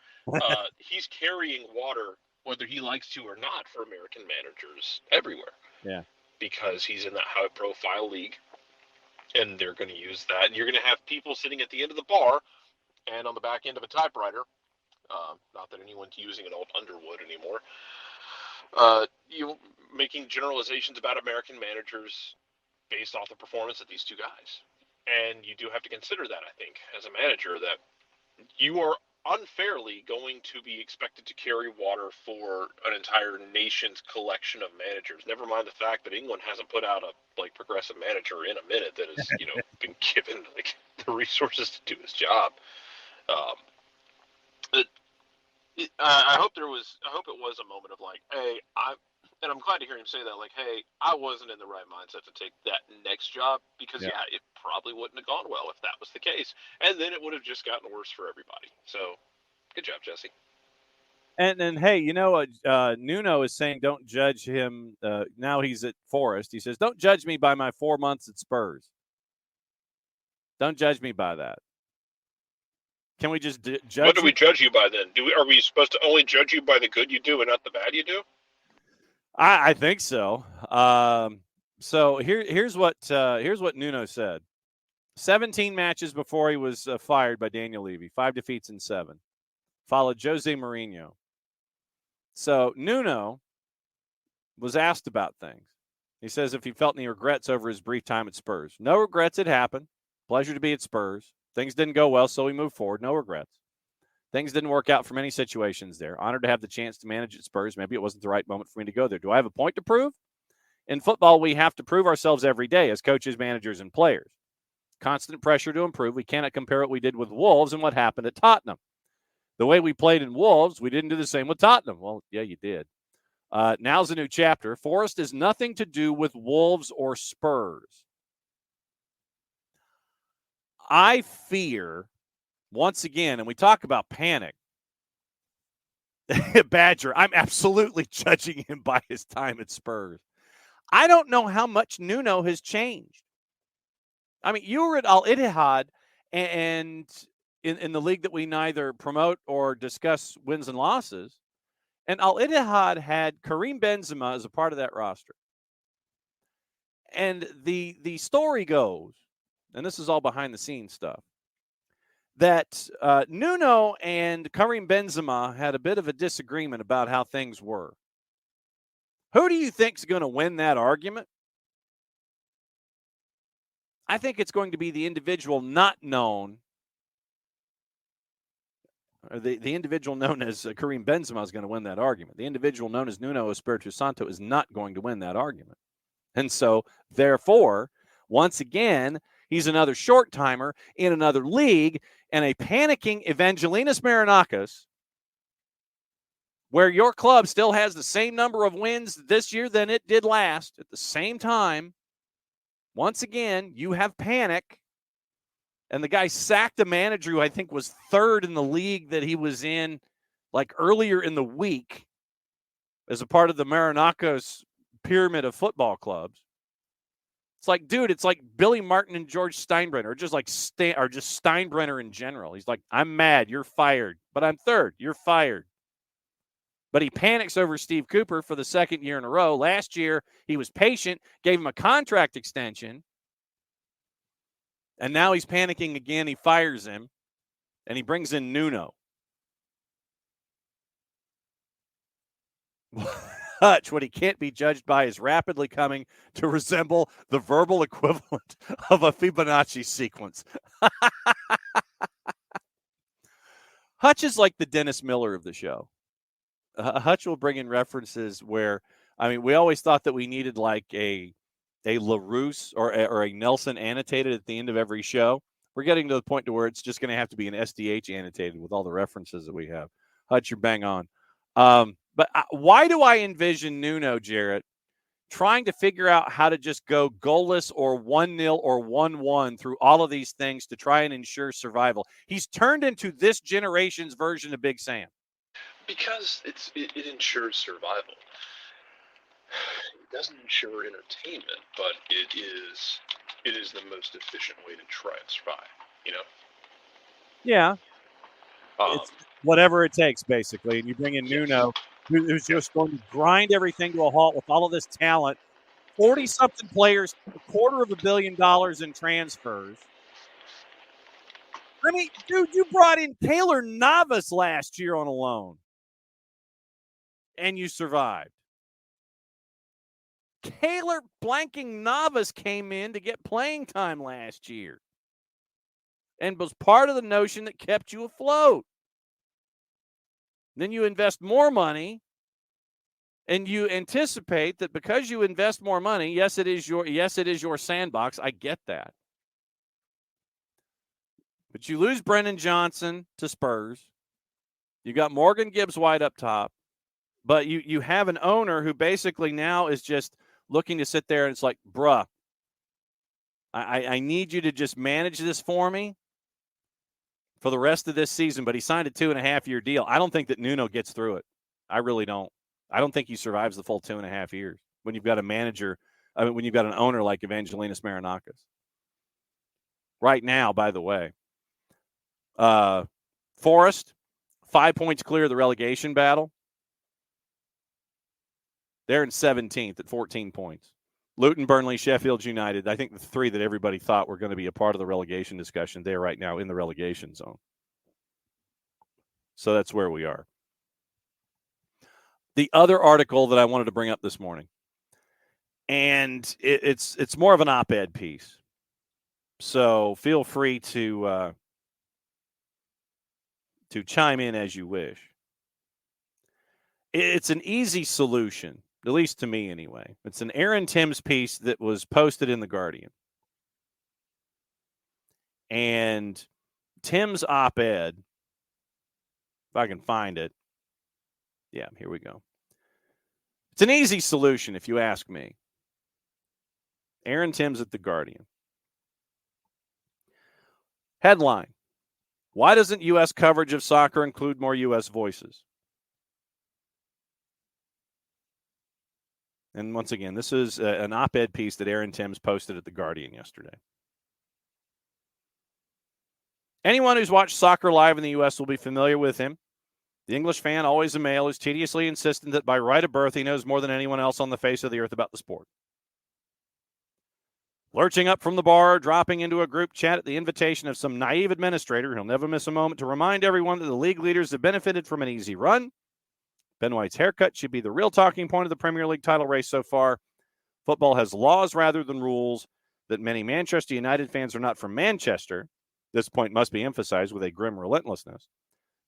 He's carrying water whether he likes to or not for American managers everywhere. Yeah. Because he's in that high profile league, and they're going to use that. And you're going to have people sitting at the end of the bar and on the back end of a typewriter. Not that anyone's using an old Underwood anymore. You making generalizations about American managers based off the performance of these two guys. And you do have to consider that, I think, as a manager, that you are unfairly going to be expected to carry water for an entire nation's collection of managers. Never mind the fact that England hasn't put out a progressive manager in a minute that has been given the resources to do his job. I hope it was a moment of like, hey, and I'm glad to hear him say that, like, hey, I wasn't in the right mindset to take that next job because, yeah, it probably wouldn't have gone well if that was the case. And then it would have just gotten worse for everybody. So, good job, Jesse. And then, hey, Nuno is saying don't judge him. Now he's at Forest. He says, don't judge me by my 4 months at Spurs. Don't judge me by that. Can we just judge What do we judge you by then? Are we supposed to only judge you by the good you do and not the bad you do? I think so. So here's what Nuno said. 17 matches before he was fired by Daniel Levy, 5 defeats in 7. Followed Jose Mourinho. So Nuno was asked about things. He says if he felt any regrets over his brief time at Spurs. No regrets. It happened. Pleasure to be at Spurs. Things didn't go well, so we moved forward. No regrets. Things didn't work out for many situations there. Honored to have the chance to manage at Spurs. Maybe it wasn't the right moment for me to go there. Do I have a point to prove? In football, we have to prove ourselves every day as coaches, managers, and players. Constant pressure to improve. We cannot compare what we did with Wolves and what happened at Tottenham. The way we played in Wolves, we didn't do the same with Tottenham. Well, yeah, you did. Now's a new chapter. Forest is nothing to do with Wolves or Spurs. I fear, once again, and we talk about panic, Badger, I'm absolutely judging him by his time at Spurs. I don't know how much Nuno has changed. I mean, you were at Al-Ittihad and in the league that we neither promote or discuss wins and losses, and Al-Ittihad had Karim Benzema as a part of that roster. And the story goes, and this is all behind-the-scenes stuff, that Nuno and Karim Benzema had a bit of a disagreement about how things were. Who do you think is going to win that argument? I think it's going to be the individual not known, or the individual known as Karim Benzema is going to win that argument. The individual known as Nuno Espirito Santo is not going to win that argument. And so, therefore, once again, he's another short-timer in another league and a panicking Evangelinas Marinakis, where your club still has the same number of wins this year than it did last. At the same time, once again, you have panic, and the guy sacked a manager who I think was third in the league that he was in like earlier in the week as a part of the Marinakis pyramid of football clubs. It's like, dude, it's like Billy Martin and George Steinbrenner, or just Steinbrenner in general. He's like, I'm mad, you're fired, but I'm third, you're fired. But he panics over Steve Cooper for the second year in a row. Last year, he was patient, gave him a contract extension, and now he's panicking again. He fires him, and he brings in Nuno. Hutch, what he can't be judged by is rapidly coming to resemble the verbal equivalent of a Fibonacci sequence. Hutch is like the Dennis Miller of the show. Hutch will bring in references where, I mean, we always thought that we needed like a LaRousse or a Nelson annotated at the end of every show. We're getting to the point to where it's just going to have to be an SDH annotated with all the references that we have. Hutch, you're bang on. But why do I envision Nuno, Jarrett, trying to figure out how to just go goalless or 1-0 or 1-1 through all of these things to try and ensure survival. He's turned into this generation's version of Big Sam. Because it ensures survival. It doesn't ensure entertainment, but it is the most efficient way to try and survive, you know? Yeah. It's whatever it takes, basically. And you bring in Nuno, who's just going to grind everything to a halt with all of this talent. 40-something players, $250 million in transfers. I mean, dude, you brought in Taylor Navas last year on a loan. And you survived. Taylor blanking Navas came in to get playing time last year and was part of the notion that kept you afloat. Then you invest more money, and you anticipate that because you invest more money, yes, it is your sandbox. I get that. But you lose Brennan Johnson to Spurs. You got Morgan Gibbs White up top. But you have an owner who basically now is just looking to sit there and it's like, bruh, I need you to just manage this for me for the rest of this season. But he signed a 2.5-year deal. I don't think that Nuno gets through it. I really don't. I don't think he survives the full 2.5 years when you've got a manager, when you've got an owner like Evangelinos Marinakis. Right now, by the way, Forest, 5 points clear of the relegation battle. They're in 17th at 14 points. Luton, Burnley, Sheffield United, I think the three that everybody thought were going to be a part of the relegation discussion, they're right now in the relegation zone. So that's where we are. The other article that I wanted to bring up this morning, and it's more of an op-ed piece. So feel free to chime in as you wish. It's an easy solution, at least to me anyway. It's an Aaron Timms piece that was posted in The Guardian. And Tim's op-ed, if I can find it. Yeah, here we go. It's an easy solution if you ask me. Aaron Timms at The Guardian. Headline: why doesn't U.S. coverage of soccer include more U.S. voices? And once again, this is an op-ed piece that Aaron Timms posted at The Guardian yesterday. Anyone who's watched soccer live in the U.S. will be familiar with him. The English fan, always a male, is tediously insistent that by right of birth he knows more than anyone else on the face of the earth about the sport. Lurching up from the bar, dropping into a group chat at the invitation of some naive administrator, he'll never miss a moment to remind everyone that the league leaders have benefited from an easy run. Ben White's haircut should be the real talking point of the Premier League title race so far. Football has laws rather than rules. That many Manchester United fans are not from Manchester. This point must be emphasized with a grim relentlessness.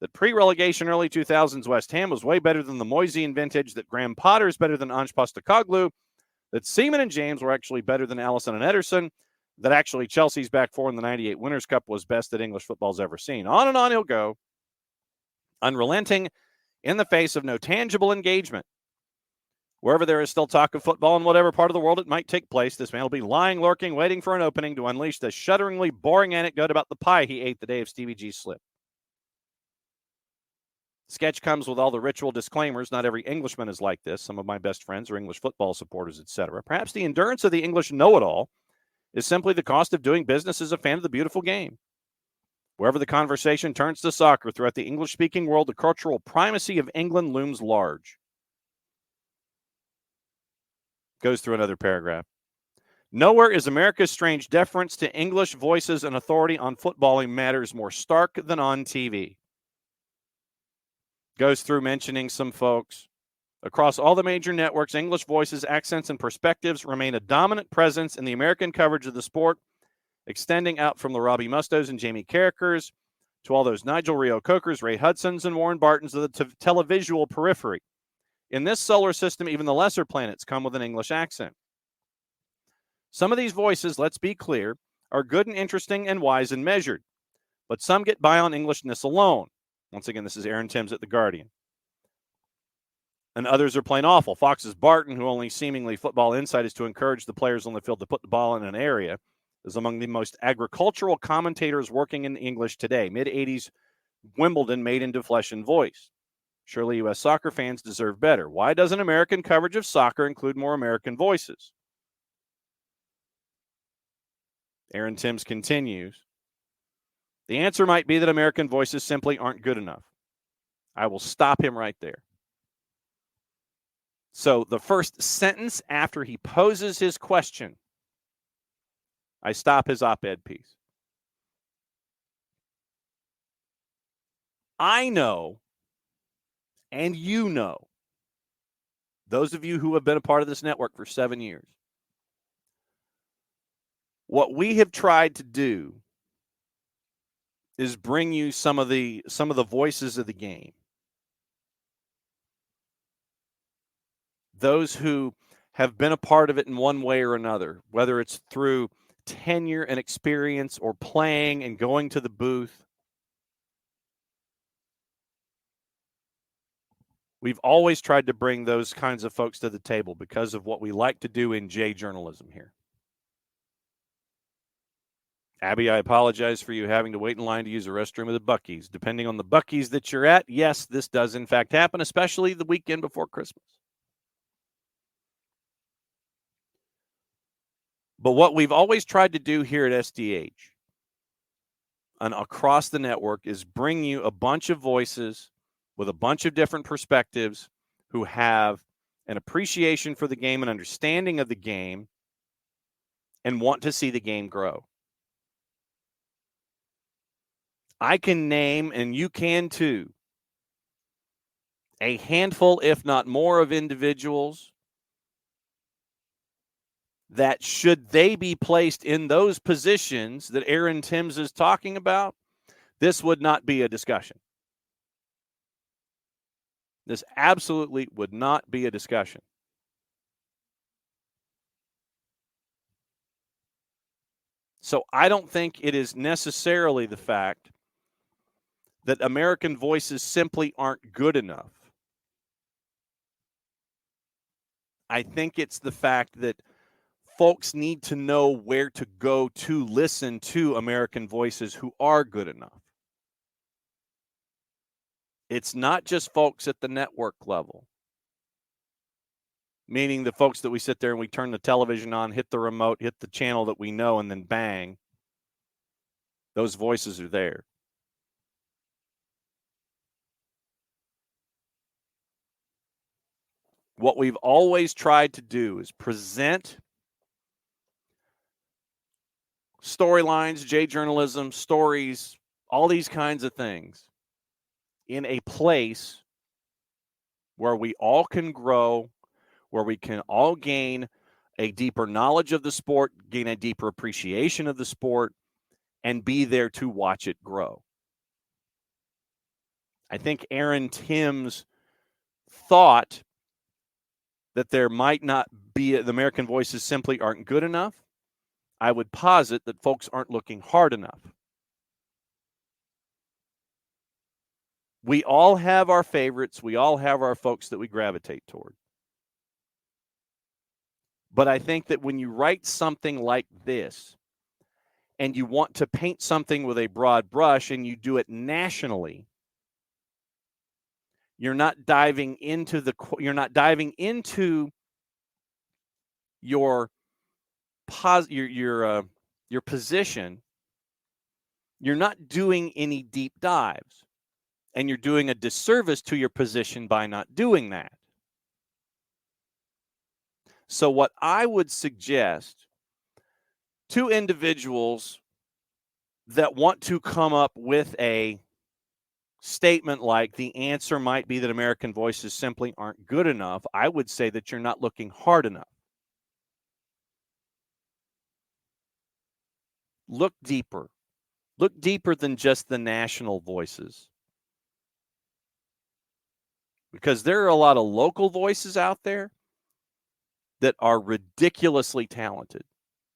That pre-relegation early 2000s West Ham was way better than the Moyesian vintage. That Graham Potter is better than Ange Postecoglou. That Seaman and James were actually better than Alisson and Ederson. That actually Chelsea's back four in the 98 Winners' Cup was best that English football's ever seen. On and on he'll go. Unrelenting in the face of no tangible engagement. Wherever there is still talk of football in whatever part of the world it might take place, this man will be lying, lurking, waiting for an opening to unleash the shudderingly boring anecdote about the pie he ate the day of Stevie G's slip. Sketch comes with all the ritual disclaimers. Not every Englishman is like this. Some of my best friends are English football supporters, etc. Perhaps the endurance of the English know-it-all is simply the cost of doing business as a fan of the beautiful game. Wherever the conversation turns to soccer throughout the English-speaking world, the cultural primacy of England looms large. Goes through another paragraph. Nowhere is America's strange deference to English voices and authority on footballing matters more stark than on TV. Goes through mentioning some folks. Across all the major networks, English voices, accents, and perspectives remain a dominant presence in the American coverage of the sport, extending out from the Robbie Mustos and Jamie Carragers to all those Nigel Reo-Cokers, Ray Hudsons, and Warren Bartons of the televisual periphery. In this solar system, even the lesser planets come with an English accent. Some of these voices, let's be clear, are good and interesting and wise and measured, but some get by on Englishness alone. Once again, this is Aaron Timms at The Guardian. and others are playing awful. Fox's Barton, who only seemingly football insight is to encourage the players on the field to put the ball in an area, is among the most agricultural commentators working in English today. Mid-'80s Wimbledon made into flesh and voice. Surely U.S. soccer fans deserve better. Why doesn't American coverage of soccer include more American voices? Aaron Timms continues. The answer might be that American voices simply aren't good enough. I will stop him right there. So the first sentence after he poses his question, I stop his op-ed piece. I know, and you know, those of you who have been a part of this network for 7 years, what we have tried to do is bring you some of the voices of the game. Those who have been a part of it in one way or another, whether it's through tenure and experience or playing and going to the booth. We've always tried to bring those kinds of folks to the table because of what we like to do in J journalism here. Abby, I apologize for you having to wait in line to use the restroom of the Buc-ee's. Depending on the Buc-ee's that you're at, yes, this does in fact happen, especially the weekend before Christmas. But what we've always tried to do here at SDH and across the network is bring you a bunch of voices with a bunch of different perspectives who have an appreciation for the game and understanding of the game and want to see the game grow. I can name, and you can too, a handful, if not more, of individuals that, should they be placed in those positions that Aaron Timms is talking about, this would not be a discussion. This absolutely would not be a discussion. So I don't think it is necessarily the fact that American voices simply aren't good enough. I think it's the fact that folks need to know where to go to listen to American voices who are good enough. It's not just folks at the network level, meaning the folks that we sit there and we turn the television on, hit the remote, hit the channel that we know, and then bang, those voices are there. What we've always tried to do is present storylines, J journalism, stories, all these kinds of things in a place where we all can grow, where we can all gain a deeper knowledge of the sport, gain a deeper appreciation of the sport, and be there to watch it grow. I think Aaron Timms thought that there might not be, the American voices simply aren't good enough. I would posit that folks aren't looking hard enough. We all have our favorites. We all have our folks that we gravitate toward. But I think that when you write something like this and you want to paint something with a broad brush and you do it nationally, you're not diving into your position. You're not doing any deep dives, and you're doing a disservice to your position by not doing that. So what I would suggest to individuals that want to come up with a statement like the answer might be that American voices simply aren't good enough, I would say that you're not looking hard enough. Look deeper. Look deeper than just the national voices. Because there are a lot of local voices out there that are ridiculously talented,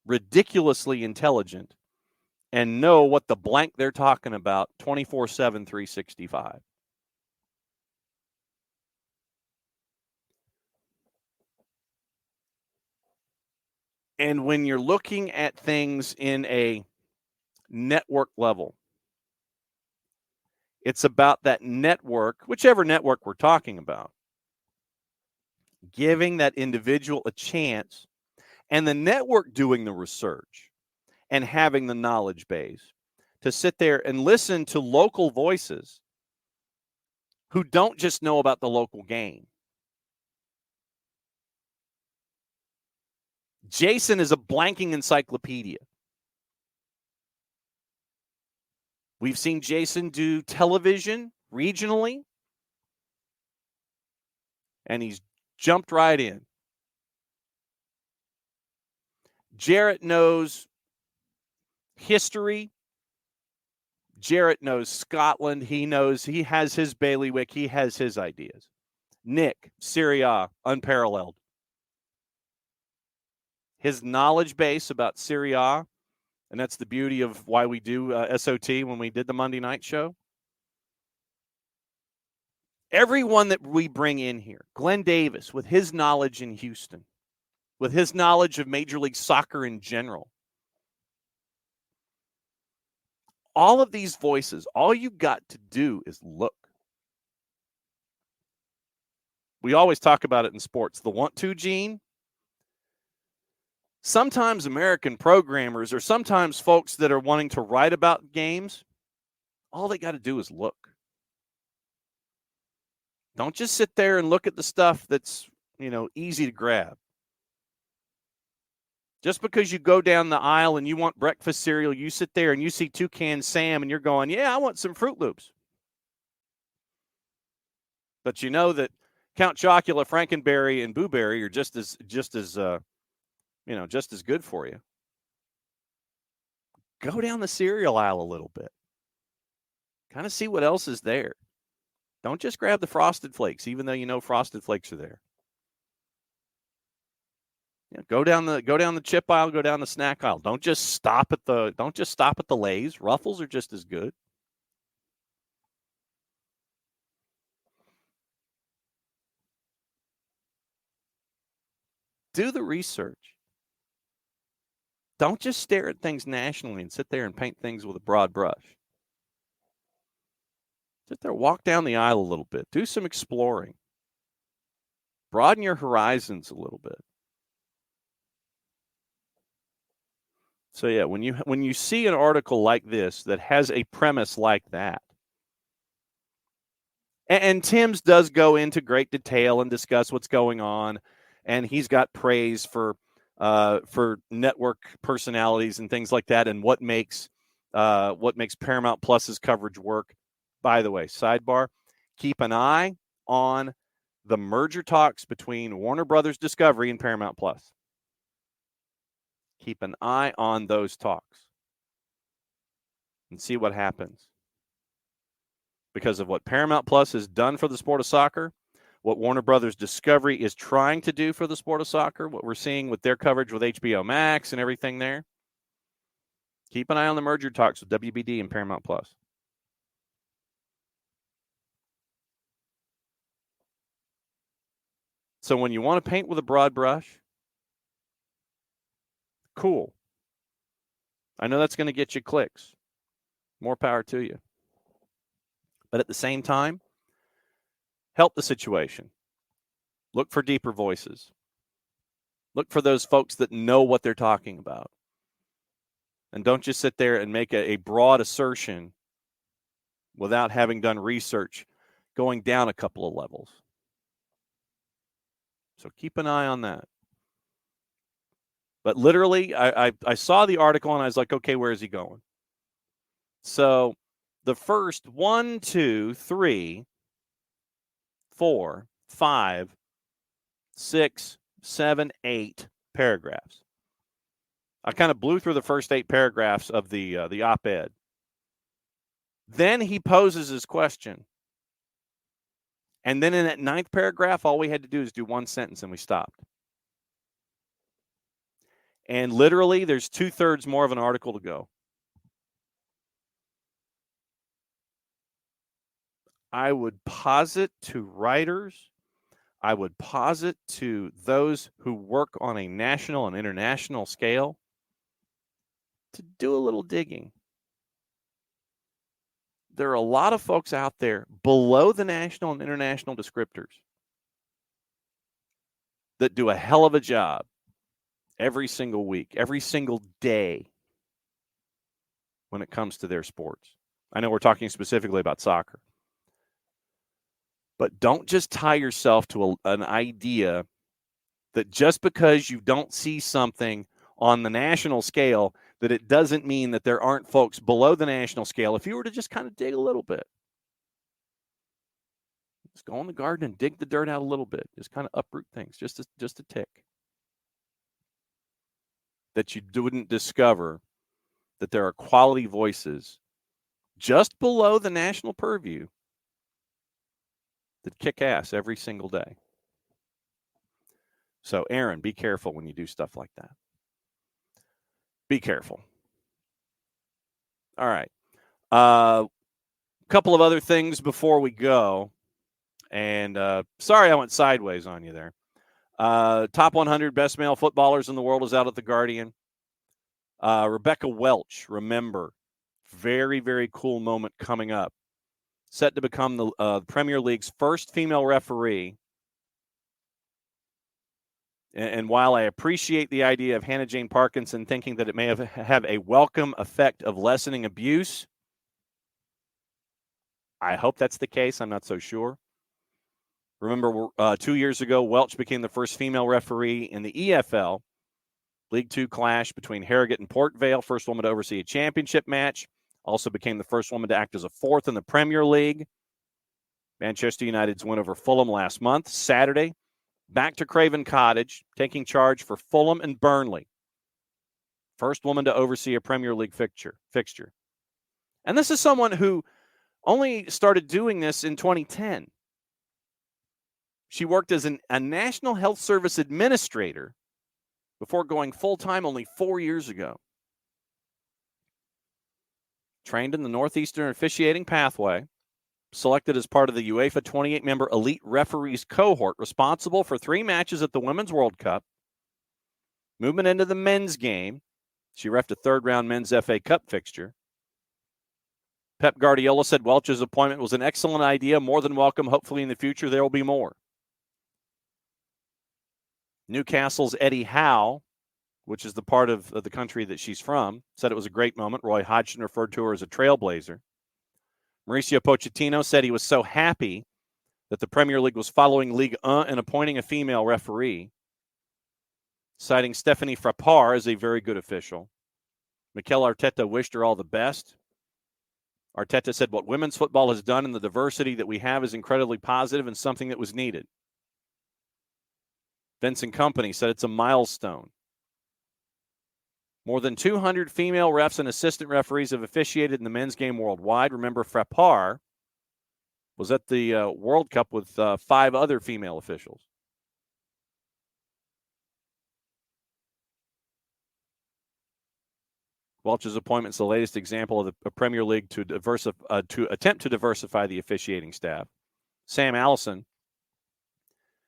ridiculously intelligent, and know what the blank they're talking about 24/7, 365. And when you're looking at things in a network level, it's about that network, whichever network we're talking about, giving that individual a chance, and the network doing the research and having the knowledge base to sit there and listen to local voices who don't just know about the local game. Jason is a blanking encyclopedia. We've seen Jason do television regionally, and he's jumped right in. Jarrett knows history. Jarrett knows Scotland. He has his bailiwick. He has his ideas. Nick, Serie A, unparalleled. His knowledge base about Serie A, and that's the beauty of why we do SOT when we did the Monday night show. Everyone that we bring in here, Glenn Davis, with his knowledge in Houston, with his knowledge of Major League Soccer in general, all of these voices, all you got to do is look. We always talk about it in sports, the want to gene. Sometimes American programmers or sometimes folks that are wanting to write about games, all they got to do is look. Don't just sit there and look at the stuff that's, easy to grab. Just because you go down the aisle and you want breakfast cereal, you sit there and you see Toucan Sam and you're going, yeah, I want some Fruit Loops. But you know that Count Chocula, Frankenberry, and Blueberry are just as good for you. Go down the cereal aisle a little bit. Kind of see what else is there. Don't just grab the Frosted Flakes, even though you know Frosted Flakes are there. Go down the chip aisle, go down the snack aisle. Don't just stop at the Lay's. Ruffles are just as good. Do the research. Don't just stare at things nationally and sit there and paint things with a broad brush. Sit there, walk down the aisle a little bit. Do some exploring. Broaden your horizons a little bit. So yeah, when you see an article like this that has a premise like that, and Tim's does go into great detail and discuss what's going on, and he's got praise for network personalities and things like that, and what makes Paramount Plus's coverage work. By the way, sidebar, keep an eye on the merger talks between Warner Brothers Discovery and Paramount Plus. Keep an eye on those talks and see what happens. Because of what Paramount Plus has done for the sport of soccer, what Warner Brothers Discovery is trying to do for the sport of soccer, what we're seeing with their coverage with HBO Max and everything there. Keep an eye on the merger talks with WBD and Paramount Plus. So when you want to paint with a broad brush, cool. I know that's going to get you clicks. More power to you. But at the same time, help the situation. Look for deeper voices. Look for those folks that know what they're talking about. And don't just sit there and make a broad assertion without having done research going down a couple of levels. So keep an eye on that. But literally, I saw the article and I was like, okay, where is he going? So the first 1, 2, 3, 4, 5, 6, 7, 8 paragraphs. I kind of blew through the first 8 paragraphs of the op-ed. Then he poses his question. And then in that 9th paragraph, all we had to do is do one sentence and we stopped. And literally, there's 2/3 more of an article to go. I would posit to writers, I would posit to those who work on a national and international scale to do a little digging. There are a lot of folks out there below the national and international descriptors that do a hell of a job every single week, every single day when it comes to their sports. I know we're talking specifically about soccer. But don't just tie yourself to an idea that just because you don't see something on the national scale, that it doesn't mean that there aren't folks below the national scale. If you were to just kind of dig a little bit, just go in the garden and dig the dirt out a little bit, just kind of uproot things, just a tick, that you wouldn't discover that there are quality voices just below the national purview that kick ass every single day. So, Aaron, be careful when you do stuff like that. Be careful. All right. A couple of other things before we go. And sorry I went sideways on you there. Top 100 best male footballers in the world is out at the Guardian. Rebecca Welch, remember, very, very cool moment coming up. Set to become the Premier League's first female referee. And while I appreciate the idea of Hannah Jane Parkinson thinking that it may have a welcome effect of lessening abuse, I hope that's the case. I'm not so sure. Remember, 2 years ago, Welch became the first female referee in the EFL. League Two clash between Harrogate and Port Vale, first woman to oversee a championship match. Also became the first woman to act as a fourth in the Premier League. Manchester United's win over Fulham last month. Saturday, back to Craven Cottage, taking charge for Fulham and Burnley. First woman to oversee a Premier League fixture. And this is someone who only started doing this in 2010. She worked as a National Health Service administrator before going full-time only 4 years ago. Trained in the Northeastern officiating pathway, selected as part of the UEFA 28-member elite referees cohort responsible for 3 matches at the Women's World Cup. Movement into the men's game. She reffed a third-round men's FA Cup fixture. Pep Guardiola said Welch's appointment was an excellent idea, more than welcome. Hopefully in the future there will be more. Newcastle's Eddie Howe, which is the part of the country that she's from, said it was a great moment. Roy Hodgson referred to her as a trailblazer. Mauricio Pochettino said he was so happy that the Premier League was following Ligue 1 and appointing a female referee, citing Stephanie Frappart as a very good official. Mikel Arteta wished her all the best. Arteta said what women's football has done and the diversity that we have is incredibly positive and something that was needed. Vincent Kompany said it's a milestone. More than 200 female refs and assistant referees have officiated in the men's game worldwide. Remember, Frappart was at the World Cup with 5 other female officials. Welch's appointment is the latest example of the Premier League to attempt to diversify the officiating staff. Sam Allison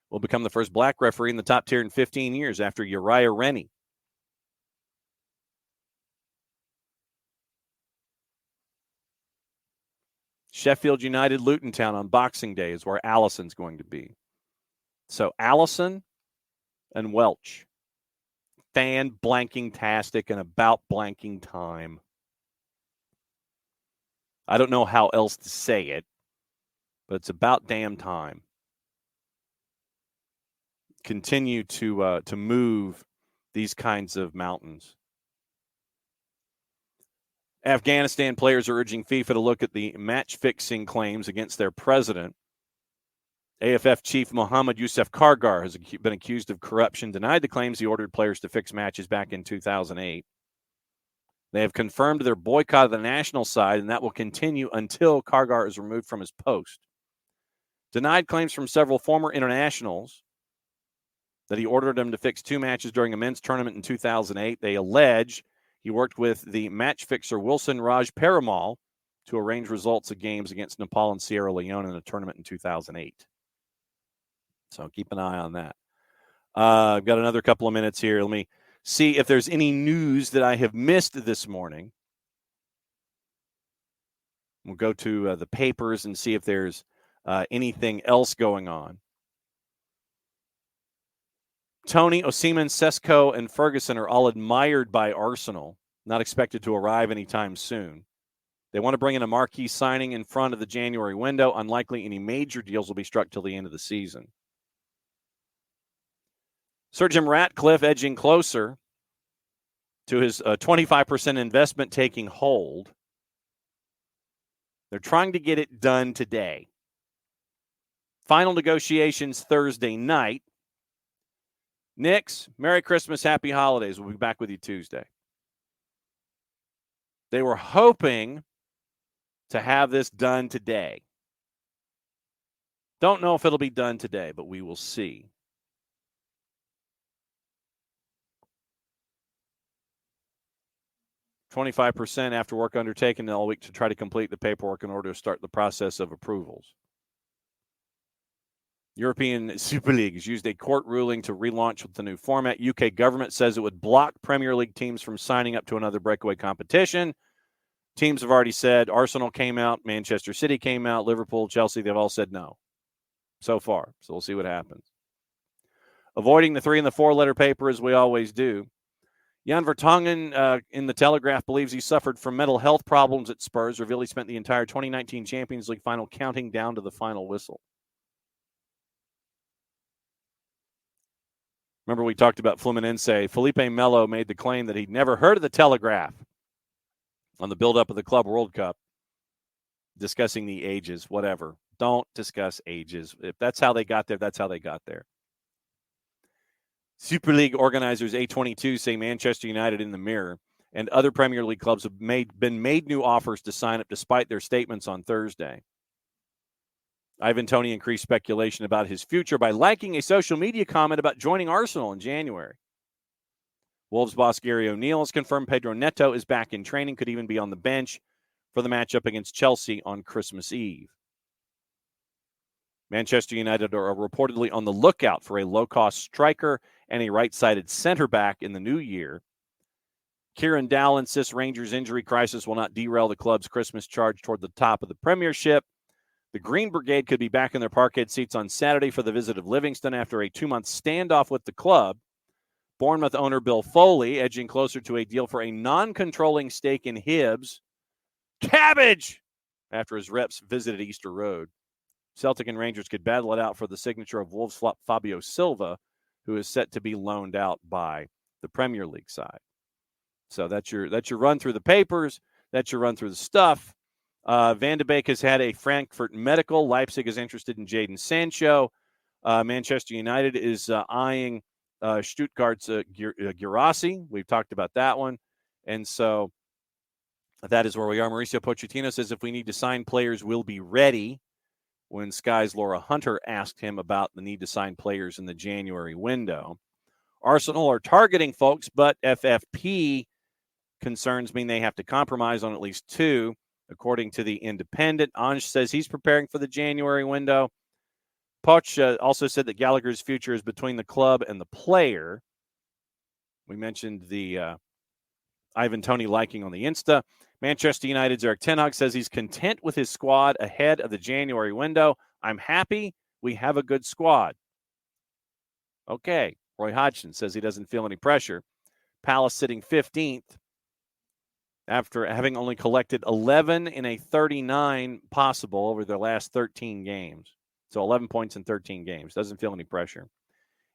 will become the first black referee in the top tier in 15 years after Uriah Rennie. Sheffield United, Luton Town on Boxing Day is where Allison's going to be. So Allison and Welch. Fan blanking-tastic and about blanking time. I don't know how else to say it, but it's about damn time. Continue to move these kinds of mountains. Afghanistan players are urging FIFA to look at the match-fixing claims against their president. AFF chief Mohammad Yusuf Kargar has been accused of corruption, denied the claims he ordered players to fix matches back in 2008. They have confirmed their boycott of the national side, and that will continue until Kargar is removed from his post. Denied claims from several former internationals that he ordered them to fix 2 matches during a men's tournament in 2008. They allege he worked with the match fixer Wilson Raj Perumal to arrange results of games against Nepal and Sierra Leone in a tournament in 2008. So keep an eye on that. I've got another couple of minutes here. Let me see if there's any news that I have missed this morning. We'll go to the papers and see if there's anything else going on. Tony, Osimhen, Sesko, and Ferguson are all admired by Arsenal, not expected to arrive anytime soon. They want to bring in a marquee signing in front of the January window. Unlikely any major deals will be struck till the end of the season. Sir Jim Ratcliffe edging closer to his 25% investment taking hold. They're trying to get it done today. Final negotiations Thursday night. Knicks, Merry Christmas, Happy Holidays. We'll be back with you Tuesday. They were hoping to have this done today. Don't know if it'll be done today, but we will see. $25% after work undertaken all week to try to complete the paperwork in order to start the process of approvals. European Super League has used a court ruling to relaunch with the new format. UK government says it would block Premier League teams from signing up to another breakaway competition. Teams have already said, Arsenal came out, Manchester City came out, Liverpool, Chelsea, they've all said no so far. So we'll see what happens. Avoiding the 3 and the 4 letter paper as we always do. Jan Vertonghen in the Telegraph believes he suffered from mental health problems at Spurs. Revealed he spent the entire 2019 Champions League final counting down to the final whistle. Remember we talked about Fluminense. Felipe Melo made the claim that he'd never heard of the Telegraph on the build-up of the Club World Cup, discussing the ages, whatever. Don't discuss ages. If that's how they got there, that's how they got there. Super League organizers A22 say Manchester United in the mirror and other Premier League clubs have been made new offers to sign up despite their statements on Thursday. Ivan Toney increased speculation about his future by liking a social media comment about joining Arsenal in January. Wolves boss Gary O'Neill has confirmed Pedro Neto is back in training, could even be on the bench for the matchup against Chelsea on Christmas Eve. Manchester United are reportedly on the lookout for a low-cost striker and a right-sided center back in the new year. Kieran Dowell insists Rangers' injury crisis will not derail the club's Christmas charge toward the top of the Premiership. The Green Brigade could be back in their parkhead seats on Saturday for the visit of Livingston after a 2-month standoff with the club. Bournemouth owner Bill Foley edging closer to a deal for a non-controlling stake in Hibs. Cabbage! After his reps visited Easter Road. Celtic and Rangers could battle it out for the signature of Wolves flop Fabio Silva, who is set to be loaned out by the Premier League side. So that's your run through the papers. That's your run through the stuff. Van de Beek has had a Frankfurt medical. Leipzig is interested in Jadon Sancho. Manchester United is eyeing Stuttgart's Guirassy. We've talked about that one. And so that is where we are. Mauricio Pochettino says if we need to sign players, we'll be ready. When Sky's Laura Hunter asked him about the need to sign players in the January window. Arsenal are targeting folks, but FFP concerns mean they have to compromise on at least 2, according to the Independent. Ange says he's preparing for the January window. Poch also said that Gallagher's future is between the club and the player. We mentioned the Ivan Toney liking on the Insta. Manchester United's Erik ten Hag says he's content with his squad ahead of the January window. I'm happy we have a good squad. Okay. Roy Hodgson says he doesn't feel any pressure. Palace sitting 15th after having only collected 11 in a 39 possible over their last 13 games. So 11 points in 13 games. Doesn't feel any pressure.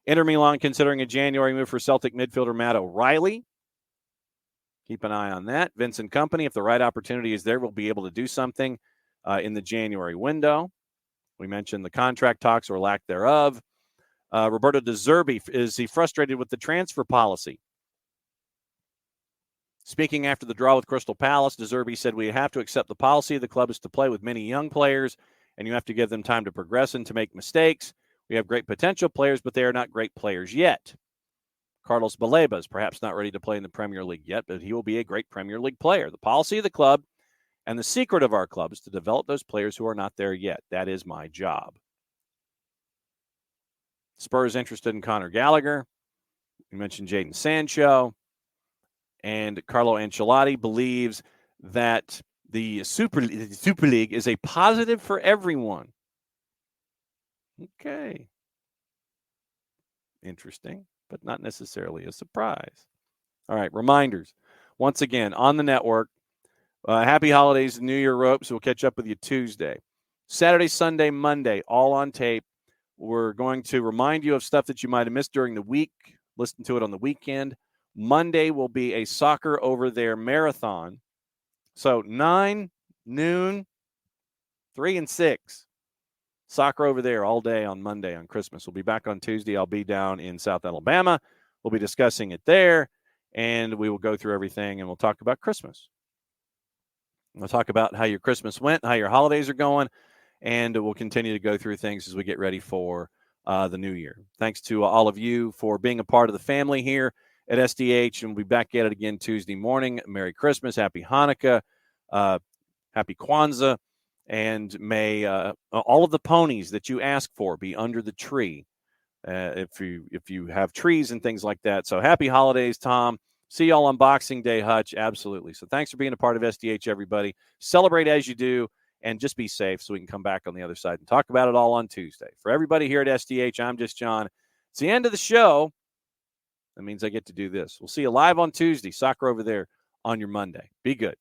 Inter Milan considering a January move for Celtic midfielder Matt O'Reilly. Keep an eye on that. Vincent Kompany, if the right opportunity is there, will be able to do something in the January window. We mentioned the contract talks or lack thereof. Roberto De Zerbi, is he frustrated with the transfer policy? Speaking after the draw with Crystal Palace, De Zerbi said, we have to accept the policy of the club is to play with many young players, and you have to give them time to progress and to make mistakes. We have great potential players, but they are not great players yet. Carlos Baleba is perhaps not ready to play in the Premier League yet, but he will be a great Premier League player. The policy of the club and the secret of our club is to develop those players who are not there yet. That is my job. Spurs interested in Conor Gallagher. We mentioned Jadon Sancho. And Carlo Ancelotti believes that the Super League is a positive for everyone. Okay. Interesting, but not necessarily a surprise. All right, reminders. Once again, on the network, happy holidays and New Year ropes. We'll catch up with you Tuesday. Saturday, Sunday, Monday, all on tape. We're going to remind you of stuff that you might have missed during the week. Listen to it on the weekend. Monday will be a Soccer Over There marathon. So 9, noon, 3, and 6. Soccer Over There all day on Monday on Christmas. We'll be back on Tuesday. I'll be down in South Alabama. We'll be discussing it there, and we will go through everything, and we'll talk about Christmas. We'll talk about how your Christmas went, how your holidays are going, and we'll continue to go through things as we get ready for the new year. Thanks to all of you for being a part of the family here at SDH, and we'll be back at it again Tuesday morning. Merry Christmas, Happy Hanukkah, Happy Kwanzaa, and may all of the ponies that you ask for be under the tree if you have trees and things like that. So happy holidays, Tom. See y'all on Boxing Day, Hutch. Absolutely. So thanks for being a part of SDH, everybody. Celebrate as you do, and just be safe so we can come back on the other side and talk about it all on Tuesday. For everybody here at SDH, I'm just John. It's the end of the show. That means I get to do this. We'll see you live on Tuesday. Soccer Over There on your Monday. Be good.